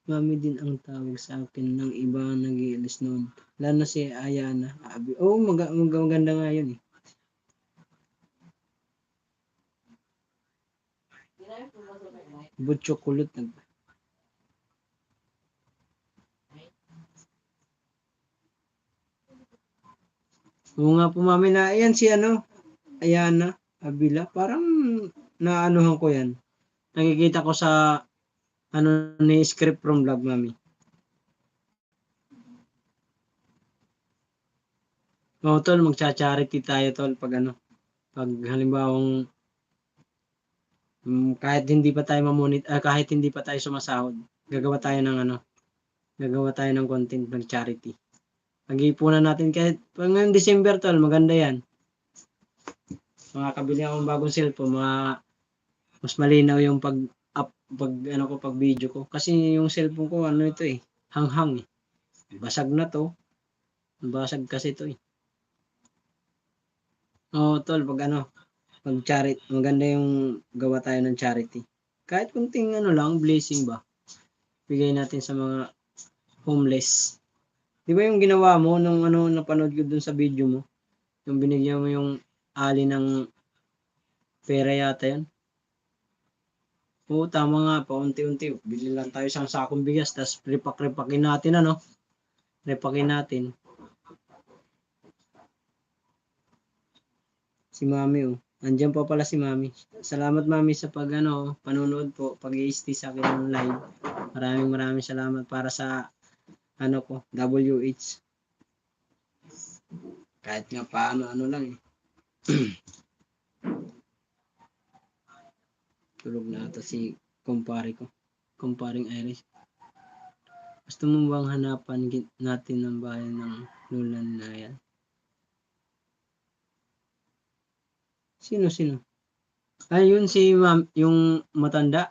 mami din ang tawag sa akin ng iba nag-iilis noon. Lalo na si Ayana. Oo, maganda nga yun eh. Butcho kulot. Oo nga po mami na, ayan si ano, Ayana Abila. Parang naanuhan ko yan. Nakikita ko sa ano ni script from vlog mami. Oo tol, magcha-charity tayo tol pag ano. Pag halimbawang kahit hindi pa tayo kahit hindi pa tayo sumasahod, gagawa tayo ng content ng charity. Pag-iipunan natin kahit pag ngayong December tol, maganda yan. Makakabili akong bagong cellphone, mas malinaw yung pag video ko. Kasi yung cellphone ko ano ito eh, hanghang eh. Basag na to. Basag kasi to eh. Oo tol, pag charity, maganda yung gawa tayo ng charity. Kahit kunting lang, blessing ba? Bigay natin sa mga homeless. Di ba yung ginawa mo nung napanood ko dun sa video mo? Yung binigyan mo yung ali ng pera yata yan? Oo, tama nga, paunti-unti. Bili lang tayo isang sakong bigas, tapos repakin natin, Repakin natin. Si Mami, oh. Andiyan pa pala si Mami. Salamat, Mami, sa panonood po, pag-i-stay sa akin ng live. Maraming salamat para sa, ko, WH. Kahit nga paano, lang eh. Tulog na ata si kumparing Iris. Gusto mo bang hanapan natin ng bayan ng Lulan na yan? Sino? Ay, yun si ma'am, yung matanda.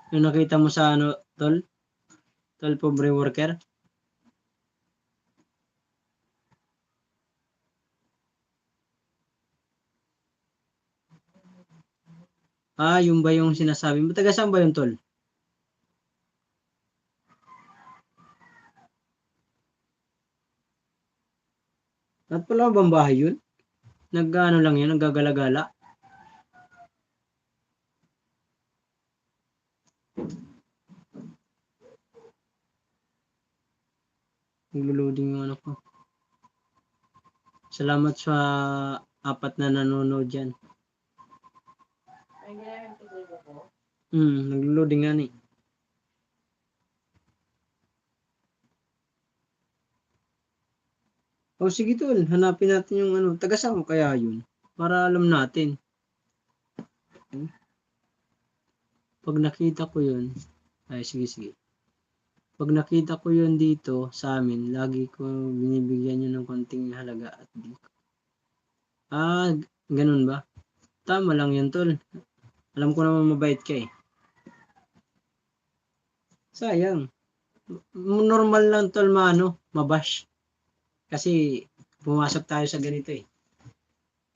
Yung nakita mo sa tol? Tol, pobre worker. Yung ba yung sinasabi mo? Taga saan ba yung tol? At pala bang bahay yun? Lang yun, naggagala-gala. Naglo-loading yung ko. Salamat sa 4 na nanonood dyan. Naglo-loading nga ni. Sige tol, hanapin natin yung taga saan kaya yun? Para alam natin. Pag nakita ko yun, ay sige. Pag nakita ko yun dito sa amin, lagi ko binibigyan yun ng konting halaga at di. Ganun ba? Tama lang yun, tol. Alam ko naman mabait ka eh. Sayang. Normal lang, tol, mabash. Kasi pumasok tayo sa ganito eh.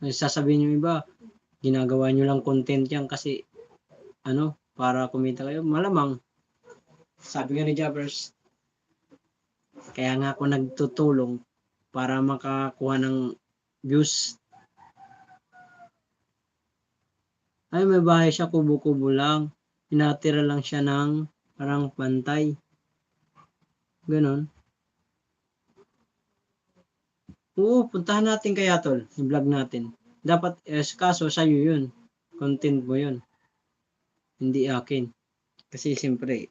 Sasabihin yung iba, ginagawa nyo lang content yan kasi para kumita kayo. Malamang, sabi nga ni Jabbers, kaya nga ako nagtutulong para makakuha ng views. Ay, may bahay siya, kubo-kubo lang. Pinatira lang siya ng parang pantay. Ganon. Oo, puntahan natin kaya, tol. I-vlog natin. Dapat, kaso sa'yo yun. Content mo yun. Hindi akin. Kasi siyempre,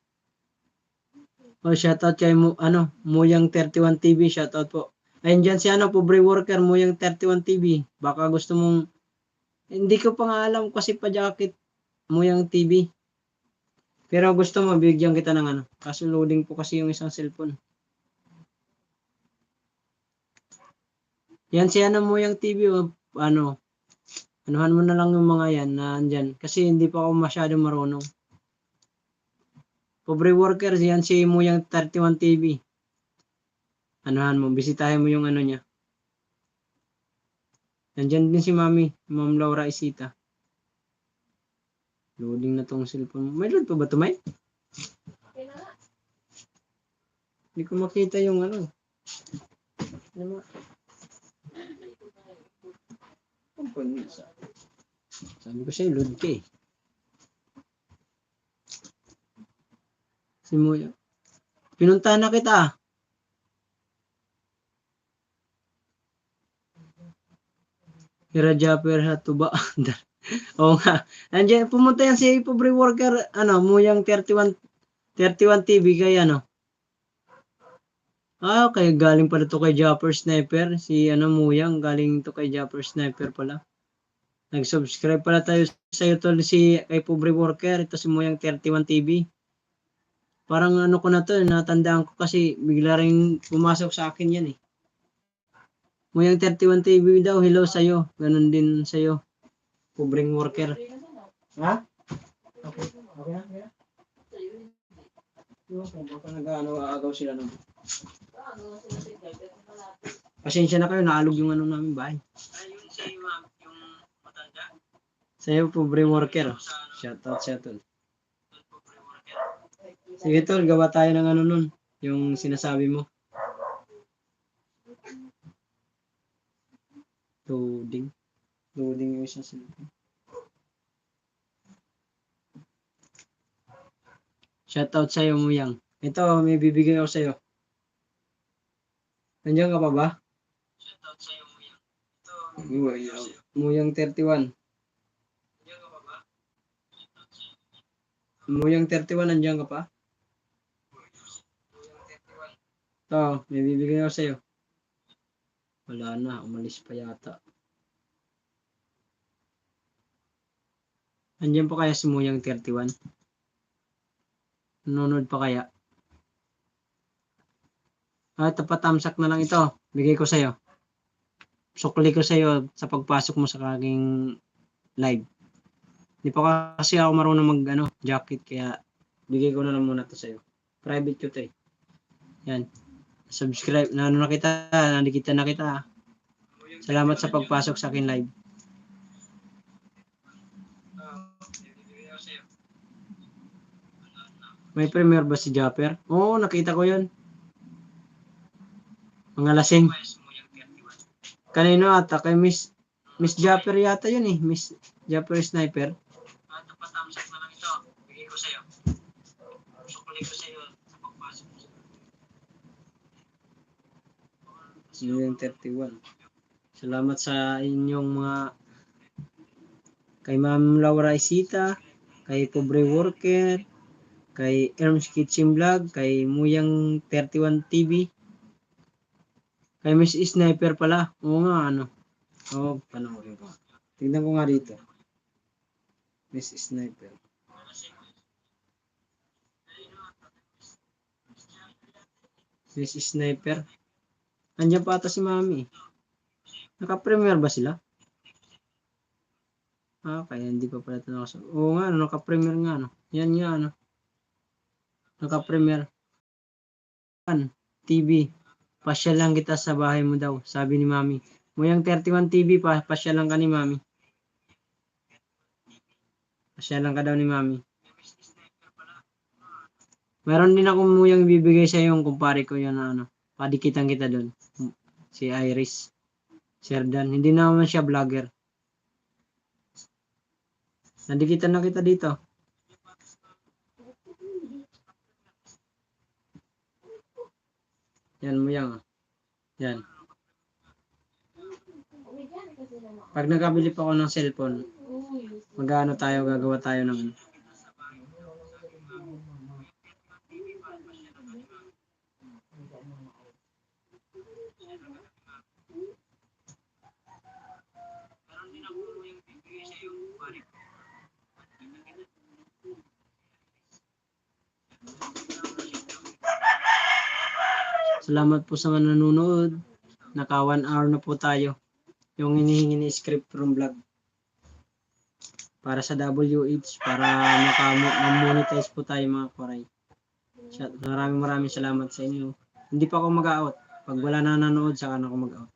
shoutout kay Muyang 31 TV, shoutout po. Ayun dyan si pobre worker, Muyang 31 TV. Baka gusto mong, hindi ko pa nga alam kasi pa jacket, Muyang TV. Pero gusto mo, bigyan kita ng kaso loading po kasi yung isang cellphone. Yan si Muyang TV, anuhan mo na lang yung mga yan na andyan. Kasi hindi pa ako masyado marunong. Pobre worker, yan si Muyang 31 TV. Anuhan mo, bisitahin mo yung niya. Nandyan din si Ma'am Laura Isita. Loading na tong cellphone. May load pa ba ito, May? Hindi ko makita yung Sabi ko sa'yo, load ka eh. Si Muya. Pinuntahan na kita. Hira Japper Hatuba. Oo nga. Nandiyan, pumunta yan si pobre worker, Muyang 31 TV kay okay, galing pala to kay Japper Sniper. Si Muyang, galing to kay Japper Sniper pala. Nag-subscribe pala tayo sa iyo tol kay pobre worker. Ito si Muyang 31 TV. Parang ko na to, natandaan ko kasi bigla rin pumasok sa akin yan eh. Muyang 31 TV daw, hello sa'yo. Ganun din sa'yo. Pobreng worker. Ha? Okay. Okay na? Baka nag-agaw sila nun. Pasensya na kayo, naalog yung namin bahay. Ayun si ma'am, yung matanda. Sa'yo, pobre worker. Shoutout. Sige tol, gawa tayo ng nun, yung sinasabi mo. Loading yung isang cellphone. Shoutout sa'yo, Muyang. Ito, may bibigay ako sa'yo. Nandiyan ka pa ba? Shoutout sa'yo, Muyang. Ito, Muyang 31. Nandiyan ka pa ba? Muyang 31, nandiyan ka pa? Ito, may bibigay ako sa'yo. Wala na, umalis pa yata. Nandiyan pa kaya si Muyang 31? Nanonood pa kaya? Tapatamsak na lang ito. Bigay ko sa'yo. Sukli ko sa'yo sa pagpasok mo sa aking live. Hindi pa kasi ako marunong jacket, kaya bigay ko na lang muna to sa'yo. Private ko to eh. Yan. Subscribe. Nakikita na kita. Salamat sa pagpasok sa akin live. May premiere ba si Japper? Oo, nakita ko yun. Mga lasing. Kanino ata? Kay Miss Japper yata yun eh. Miss Japper Sniper. Tapatamsak na lang ito. Bigay ko sa'yo. Sukuli ko sa'yo sa pagpasok mo. Yung 31. Salamat sa inyong mga kay Ma'am Laura Isita, kay Pobre Worker, kay Erms Kitchen Vlog, kay Muyang 31 TV, kay Miss Sniper pala. Oo nga, panoorin ko. Tignan ko nga dito. Miss Sniper. Miss Sniper. Andiyan pa ata si Mami. Naka-premiere ba sila? Kaya hindi pa pala ito nakasama. Oo nga, naka-premiere nga, no? Yan nga, no? Naka-premiere. TV. Pasyal lang kita sa bahay mo daw, sabi ni Mami. Muyang 31 TV pa, pasyal lang ka ni Mami. Pasyal lang ka daw ni Mami. Meron din ako muyang ibibigay sa yung kumpare ko yan na ano. Padikitan kita doon. Si Iris. Serdan. Hindi naman siya vlogger. Nadikitan na kita dito. Yan mo yan. Yan. Pag nakabili pa ako ng cellphone, magano tayo, gagawa tayo ng Salamat po sa mga nanonood. Naka 1 hour na po tayo. Yung hinihingi ni script from vlog. Para sa WH, para maka-monetize po tayo mga koray. Maraming salamat sa inyo. Hindi pa ako mag-out. Pag wala na nanonood, saka na ako mag-out.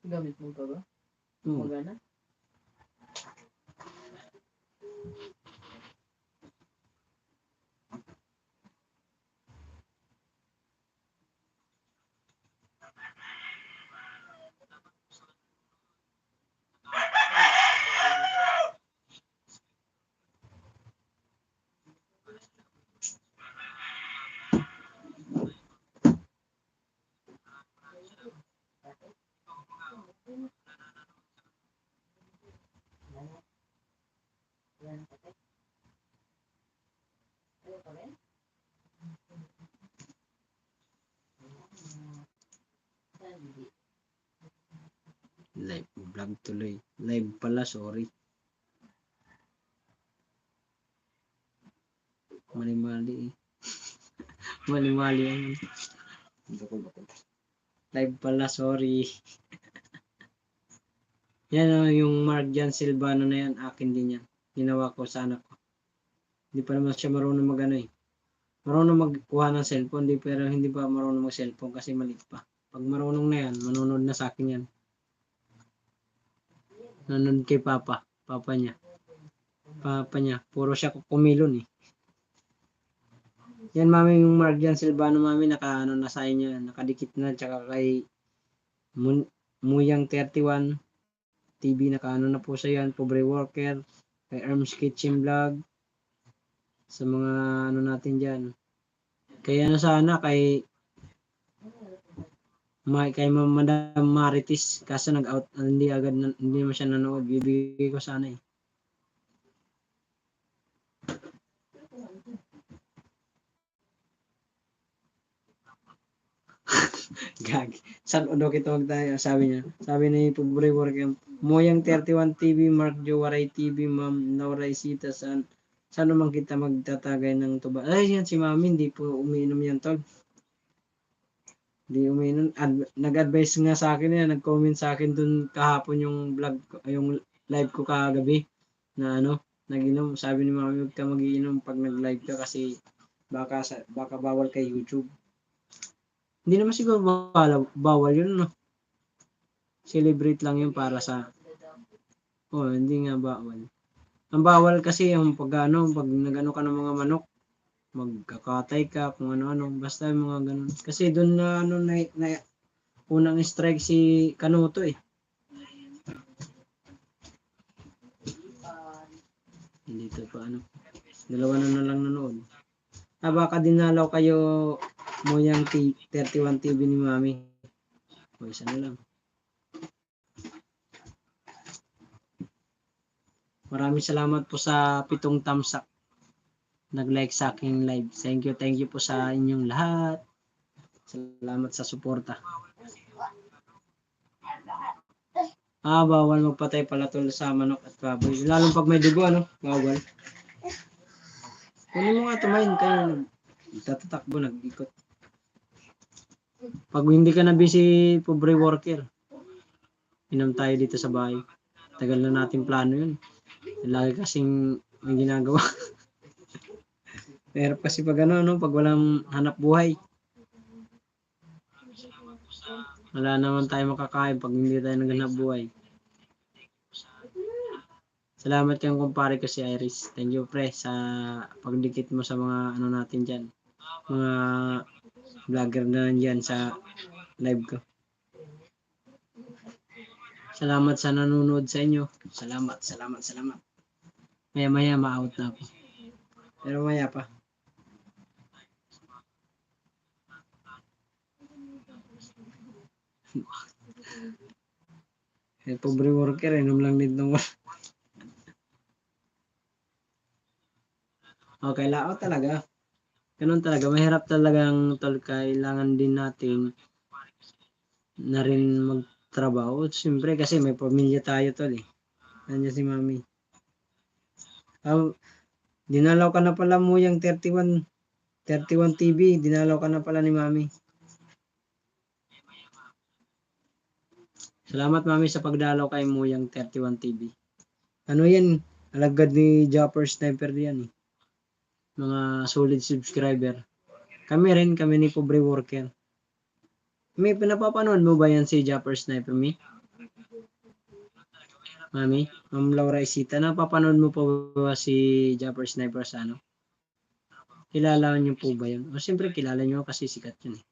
Gamit mo pa ba? Magana?
Live vlog tuloy. Live pala, sorry. Mali-mali eh. Mali-mali yan. Live pala, sorry. Yan yung Mark Jan Silvano na yan, akin din yan. Ginawa ko sa anak ko. Hindi pa naman siya marunong mag-ano eh. Marunong magkuha ng cellphone, pero hindi pa marunong mag-cellphone kasi maliit pa. Pag marunong na yan, manunod na sa akin yan. Nanonood kay Papa niya. Papa niya, puro siya kumilon eh. Yan Mami, yung Mark Jan Silvano Mami, naka-ano na sa inyo, nakadikit na, tsaka kay Muyang 31 TV, naka-ano na po sa yan, Pobre Worker, kay Arms Kitchen Vlog, sa mga ano natin dyan. Kaya ano sana, kay Madam Marites, kaso nag-out, hindi mo siya nanood, bibigay ko sana eh. Gag. San uno kitawag tayo, sabi ni Pobre Worker, Moyang 31 TV, Mark Jowaray TV, Ma'am Laura Isita, saan naman kita magtatagay ng tuba. Ay, yan si Mami, hindi po umiinom yan, tol. Hindi umiinom. Nag-advise nga sa akin yan, nag-comment sa akin dun kahapon yung vlog, yung live ko kagabi, na ano, nag-inom. Sabi ni Mami, huwag ka mag-iinom pag nag-live ka kasi baka bawal kay YouTube. Hindi naman siguro bawal yun, no? Celebrate lang yun para sa... hindi nga bawal. Ang bawal kasi yung pag nagano ka ng mga manok, magkakatay ka, kung ano-ano, basta yung mga ganun. Kasi doon na, unang strike si Kanuto eh. Dito pa dalawa na lang nanood. Baka dinalaw kayo Moyang 31 TV ni Mami. O isa na lang. Maraming salamat po sa 7 thumbs up. Nag-like sa aking live. Thank you po sa inyong lahat. Salamat sa suporta. Bawal magpatay pala tol sa manok at baboy. Lalo pag may dugo, ano? Bawal. Kunin mo nga tumayin kayo. Nagtatatakbo, nag-ikot. Pag hindi ka na busy, pobre worker, inom tayo dito sa bahay. Tagal na nating plano yun. Lagi kasing may ginagawa. Pero kasi pag ano, no, pag walang hanap buhay, wala naman tayo makakain pag hindi tayo naghanap buhay. Salamat kang kumpare ko si Iris. Thank you pre sa pagdikit mo sa mga ano natin dyan. Mga vlogger na nandyan sa live ko. Salamat sa nanonood sa inyo. Salamat. Maya ma-out na ako. Pero maya pa. Pobre worker, inom lang din ng Okay, lao talaga. Ganun talaga. Mahirap talagang tol. Kailangan din natin na rin magtrabaho. Siyempre kasi may pamilya tayo tol eh. Nandiyan si mami. Dinalaw ka na pala mo yung 31 TV. Dinalaw ka na pala ni mami. Salamat mami sa pagdalaw kay mo yung 31 TV. Ano yan? Alagad ni Japper Sniper yan eh. Mga solid subscriber. Kami ni Pobre Worker. May pinapapanood mo ba yan si Japper Sniper me? Mami, Ma'am Laura Isita, napapanood mo po ba si Japper Sniper sa ano? Kilala niyo po ba yun? O siyempre kilala niyo kasi sikat yun eh.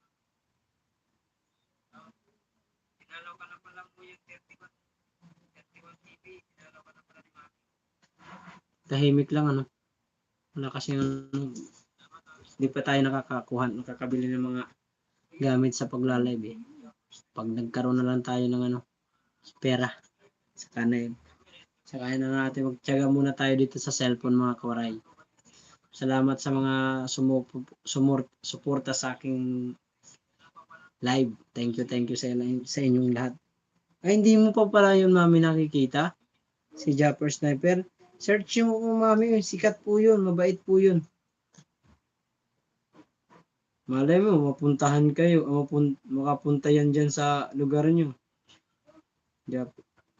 Tahimik lang ano. Wala kasi hindi pa tayo nakakabili ng mga gamit sa pagla-live eh. Pag nagkaroon na lang tayo ng ano, pera. Saka na yun. Saka na natin magtiyaga muna tayo dito sa cellphone mga kawaray. Salamat sa mga suporta sa aking live. Thank you sa inyong lahat. Ay, hindi mo pa pala yun mami nakikita? Si Japper Sniper. Search mo po mami, sikat po yun, mabait po yun. Malay mo, mapuntahan kayo, makapunta yan dyan sa lugar nyo.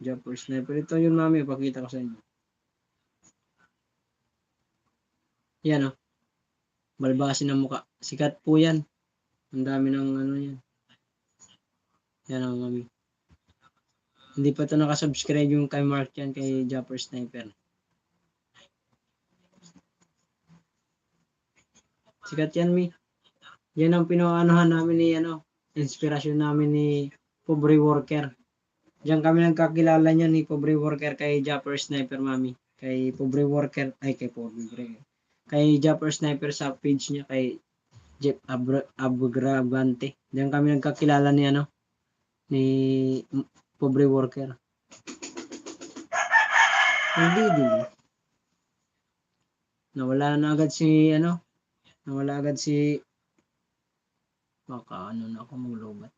Japper Sniper. Ito yun mami, pakita ko sa inyo. Yan o. Balbasin ng muka. Sikat po yan. Ang dami ng ano yan. Yan o mami. Hindi pa ito nakasubscribe yung kay Mark yan, kay Japper Sniper. Sikat yan mi. Yan ang pinaanohan namin ni inspirasyon namin ni Pobre Worker. Diyan kami nagkakilala niya ni Pobre Worker kay Japper Sniper mami. Kay Pobre Worker, kay Japper Sniper sa page niya kay Jeff Abugravante. Diyan kami nagkakilala ni ni Pobre Worker. Hindi din. Nawala agad si baka na ako maglobat.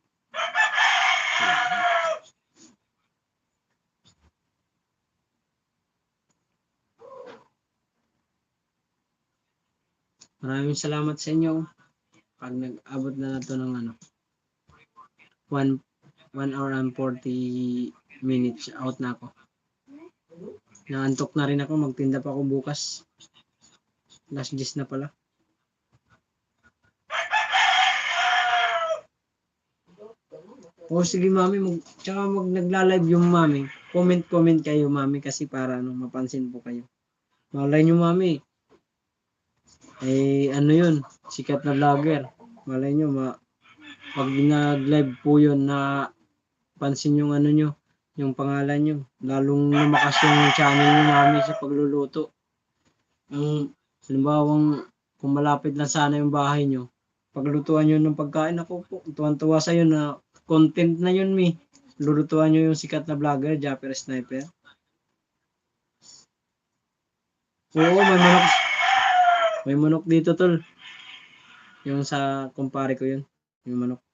Maraming salamat sa inyo. Pag nag-abot na nato ng 1 hour and 40 minutes out na ako. Naantok na rin ako, magtinda pa ako bukas. Last 10 na pala. O sige mami, tsaka nagla-live yung mami. Comment kayo mami kasi para mapansin po kayo. Malay nyo mami. Yun, sikat na vlogger. Malay nyo, pag nag-live po yun na pansin yung nyo, yung pangalan nyo. Lalong lumakas yung channel nyo mami sa pagluluto. Halimbawang kung malapit lang sana yung bahay nyo, paglutuan nyo ng pagkain, ako po, tuwan-tuwa sa'yo na content na yun mi. Lulutuan nyo yung sikat na vlogger, Japper Sniper. Oo, may manok dito tol. Yung sa kumpare ko yun. Yung manok.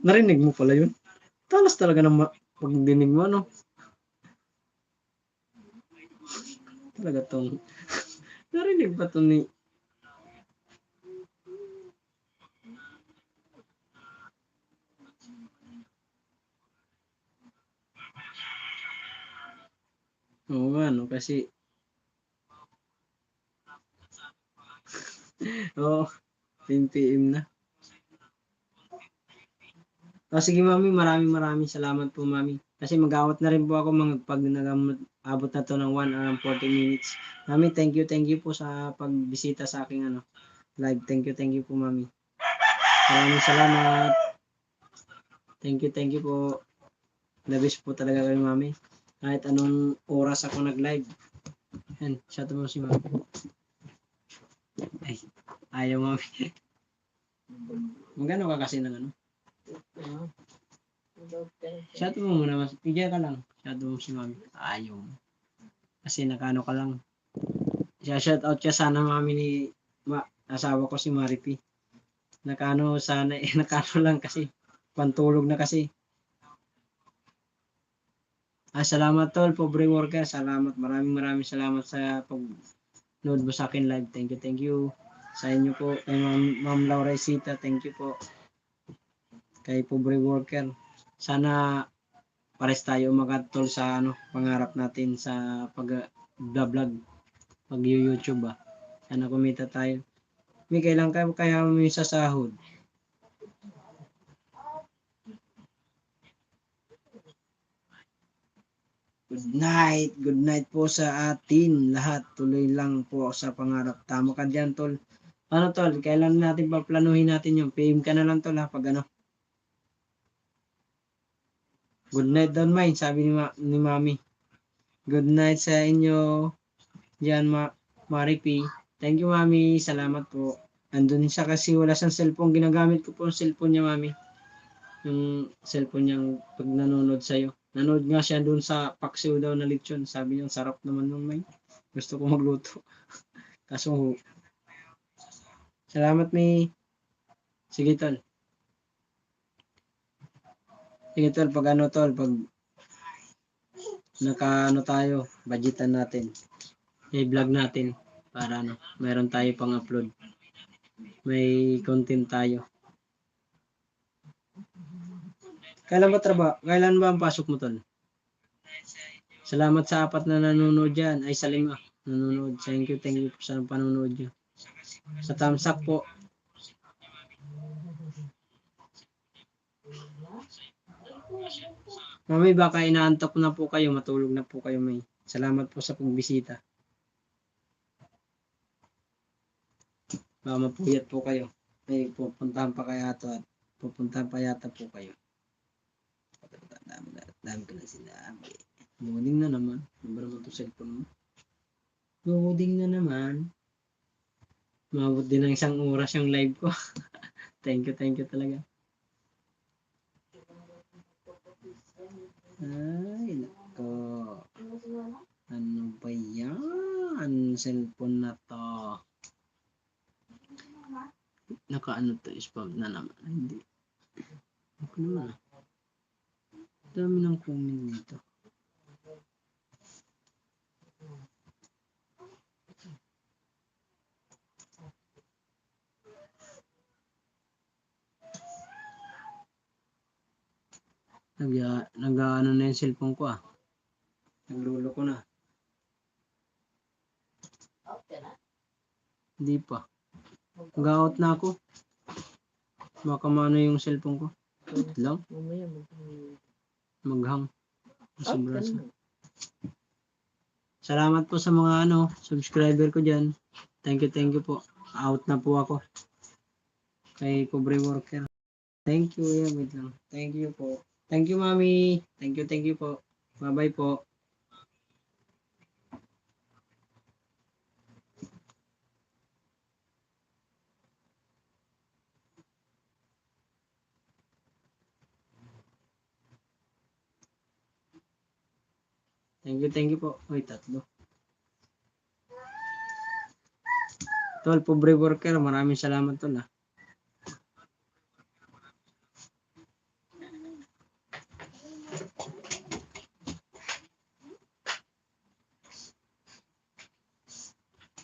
Narinig mo pala yun? Talas talaga ng Pag dinig mo, no? Talaga tong, narinig ba to ni, oo nga, no? Kasi, oo, 10 PM na. Sige mami, maraming salamat po mami. Kasi mag-awat na rin po ako pag nag-abot na to ng 1 hour and 40 minutes. Mami, thank you po sa pagbisita sa aking live. Thank you po mami. Maraming salamat. Thank you po. The best po talaga kayo mami. Kahit anong oras ako nag-live. Yan, shout mo si mami. Ay, ayaw mami. Magano ka kasi ng ano? Shout mo muna mas. Pigyan ka lang. Shout mo si mami. Ayaw. Kasi nakano ka lang. Shout out siya sana mami ni asawa ko si Maripi. Nakano sana nakano lang kasi. Pantulog na kasi. Salamat tol, pobre worker. Salamat. Maraming salamat sa pag-load mo sa akin live. Thank you. Sa inyo po. Kay Ma'am Laura Isita. Thank you po. Kay pobre worker. Sana pares tayo makatol sa pangarap natin sa pag-vlog, pag-YouTube ba. Sana kumita tayo. May kailan kaya mo sa sahod. Good night po sa atin lahat. Tuloy lang po sa pangarap. Tama ka dyan, tol. Ano, tol? Kailan natin paplanuhin natin yung PM ka na lang, tol, ha? Pag Good night, don't mind, sabi ni Mami. Good night sa inyo. Diyan, Maripi. Thank you, Mami. Salamat po. Andun siya kasi wala siyang cellphone. Ginagamit ko po yung cellphone niya, Mami. Yung cellphone niyang pag nanonood sa'yo. Nanood nga siya doon sa paksiw daw na lechon. Sabi niya, sarap naman nung may. Gusto ko magluto. Kaso, salamat, May. Sige, tol. Sige, tol. Pag tol, pag tayo, budgetan natin. I-vlog natin para mayroon tayo pang upload. May content tayo. Kailan ba ang pasok mo, tol? Salamat sa 4 na nanonood dyan. Ay, sa 5 nanonood. Thank you po sa panonood nyo. Sa thumbs up po. Mami, baka inaantok na po kayo. Matulog na po kayo, May. Salamat po sa pagbisita. Baka mapuyat po kayo. May pupuntahan pa yata po kayo. Dami ko na sinabi. Loading na naman. Ano ba naman ito cellphone mo? Loading na naman. Mabot din ng 1 oras yung live ko. Thank you talaga. Ay, nako. Ano ba yan? Cellphone na to. Nakaano to? Spam na naman. Hindi. Ako naman. Dami ng comment nito. Nag-ano na yung cellphone ko ah. Naglulo ko na. Hindi pa. Nag-out na ako. Baka maano yung cellphone ko. Wait lang. Maghang. Salamat po sa mga subscriber ko dyan. Thank you po. Out na po ako. Kay Pobre Worker. Thank you. Yeah, wait lang. Thank you po. Thank you, Mami. Thank you po. Bye-bye po. Thank you po. Uy, 3. Tol, Pobre Worker, maraming salamat tol ah.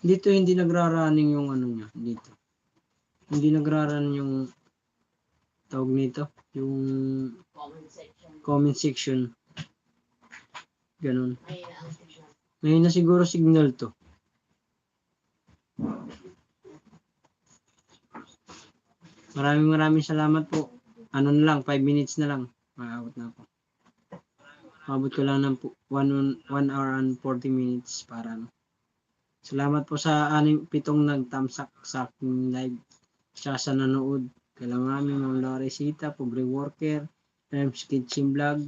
Dito hindi nagra-running yung ano niya. Dito. Hindi nagra-run yung tawag nito. Yung
Comment section.
comment section. Ganun.
Mahina ang signal.
Ngayon na siguro signal to. Maraming salamat po. Ano na lang, 5 minutes na lang. Maabot na ako. Maabot ko lang ng 1 hour and 40 minutes para ano. Salamat po sa 7 nagtamsak sa aking live. Tsaka sa nanood. Kailang namin mga Laresita, Pobre Worker, Rams Kitchen Vlog,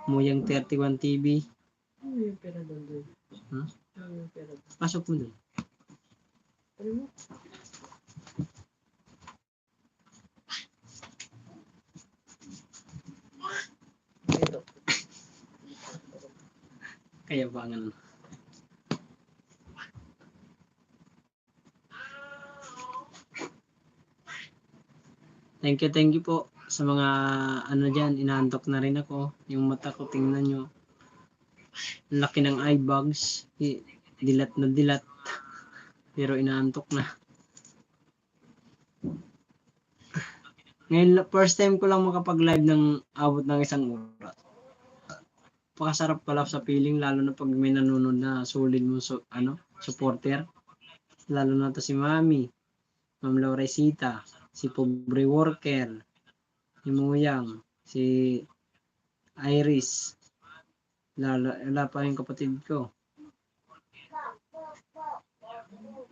Muyang 31 TV.
Ano yung pera doon?
Huh?
Ano yung pera doon?
Pasok mo dun.
Ano mo? Ito.
Kaya ba nga ano? Thank you po sa mga ano dyan, inaantok na rin ako. Yung mata ko, tingnan nyo. Ang laki ng eye bags. Dilat na dilat. Pero inaantok na. Ngayon, first time ko lang makapag-live ng abot ng 1 oras. Pakasarap pala sa feeling, lalo na pag may nanonood na solid mo supporter. Lalo na to si Mami, Ma'am Lauresita, si Pobre Worker, si Muyang, si Iris, wala pa yung kapatid ko.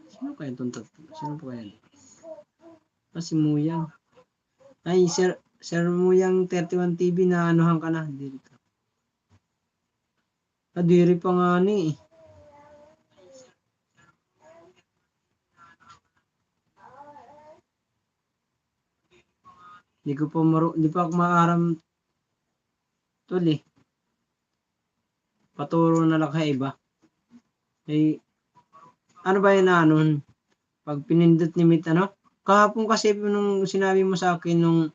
Sino kaya itong tatlo? Sino pa kaya? Si Muyang. Ay, Sir Muyang 31 TV na anuhan ka na. Dito. Kadiri pa nga ni. Di pa ako maaram tuli. Paturo na lang kay iba. Ay, ano ba yun na ano? Pag pinindot ni Mit, ano? Kahapon kasi nung sinabi mo sa akin nung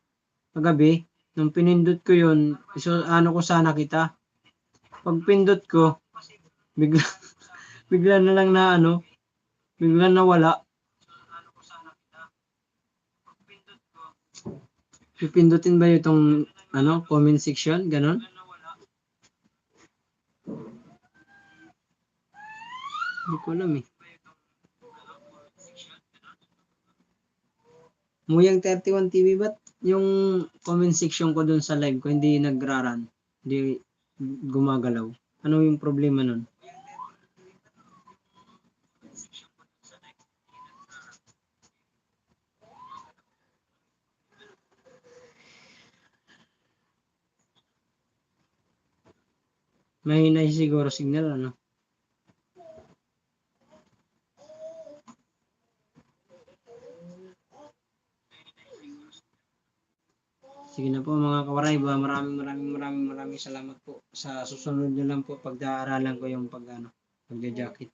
kagabi, nung pinindot ko yun, ano ko sana kita. Pag pindot ko, bigla na lang na ano, bigla nawala. Pipindutin ba itong ano, comment section? Ganon? Hindi ko alam eh. Muyang 31 TV, ba't yung comment section ko dun sa live ko hindi nagraran? Hindi gumagalaw? Ano yung problema nun? Mahina siguro signal, ano? Sige na po mga kawaray, maraming salamat po. Sa susunod nyo lang po pagdaaralan ko yung pagja-jacket.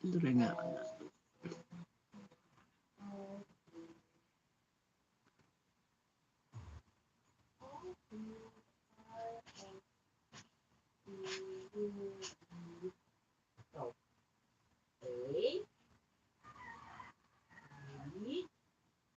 Ito rin nga.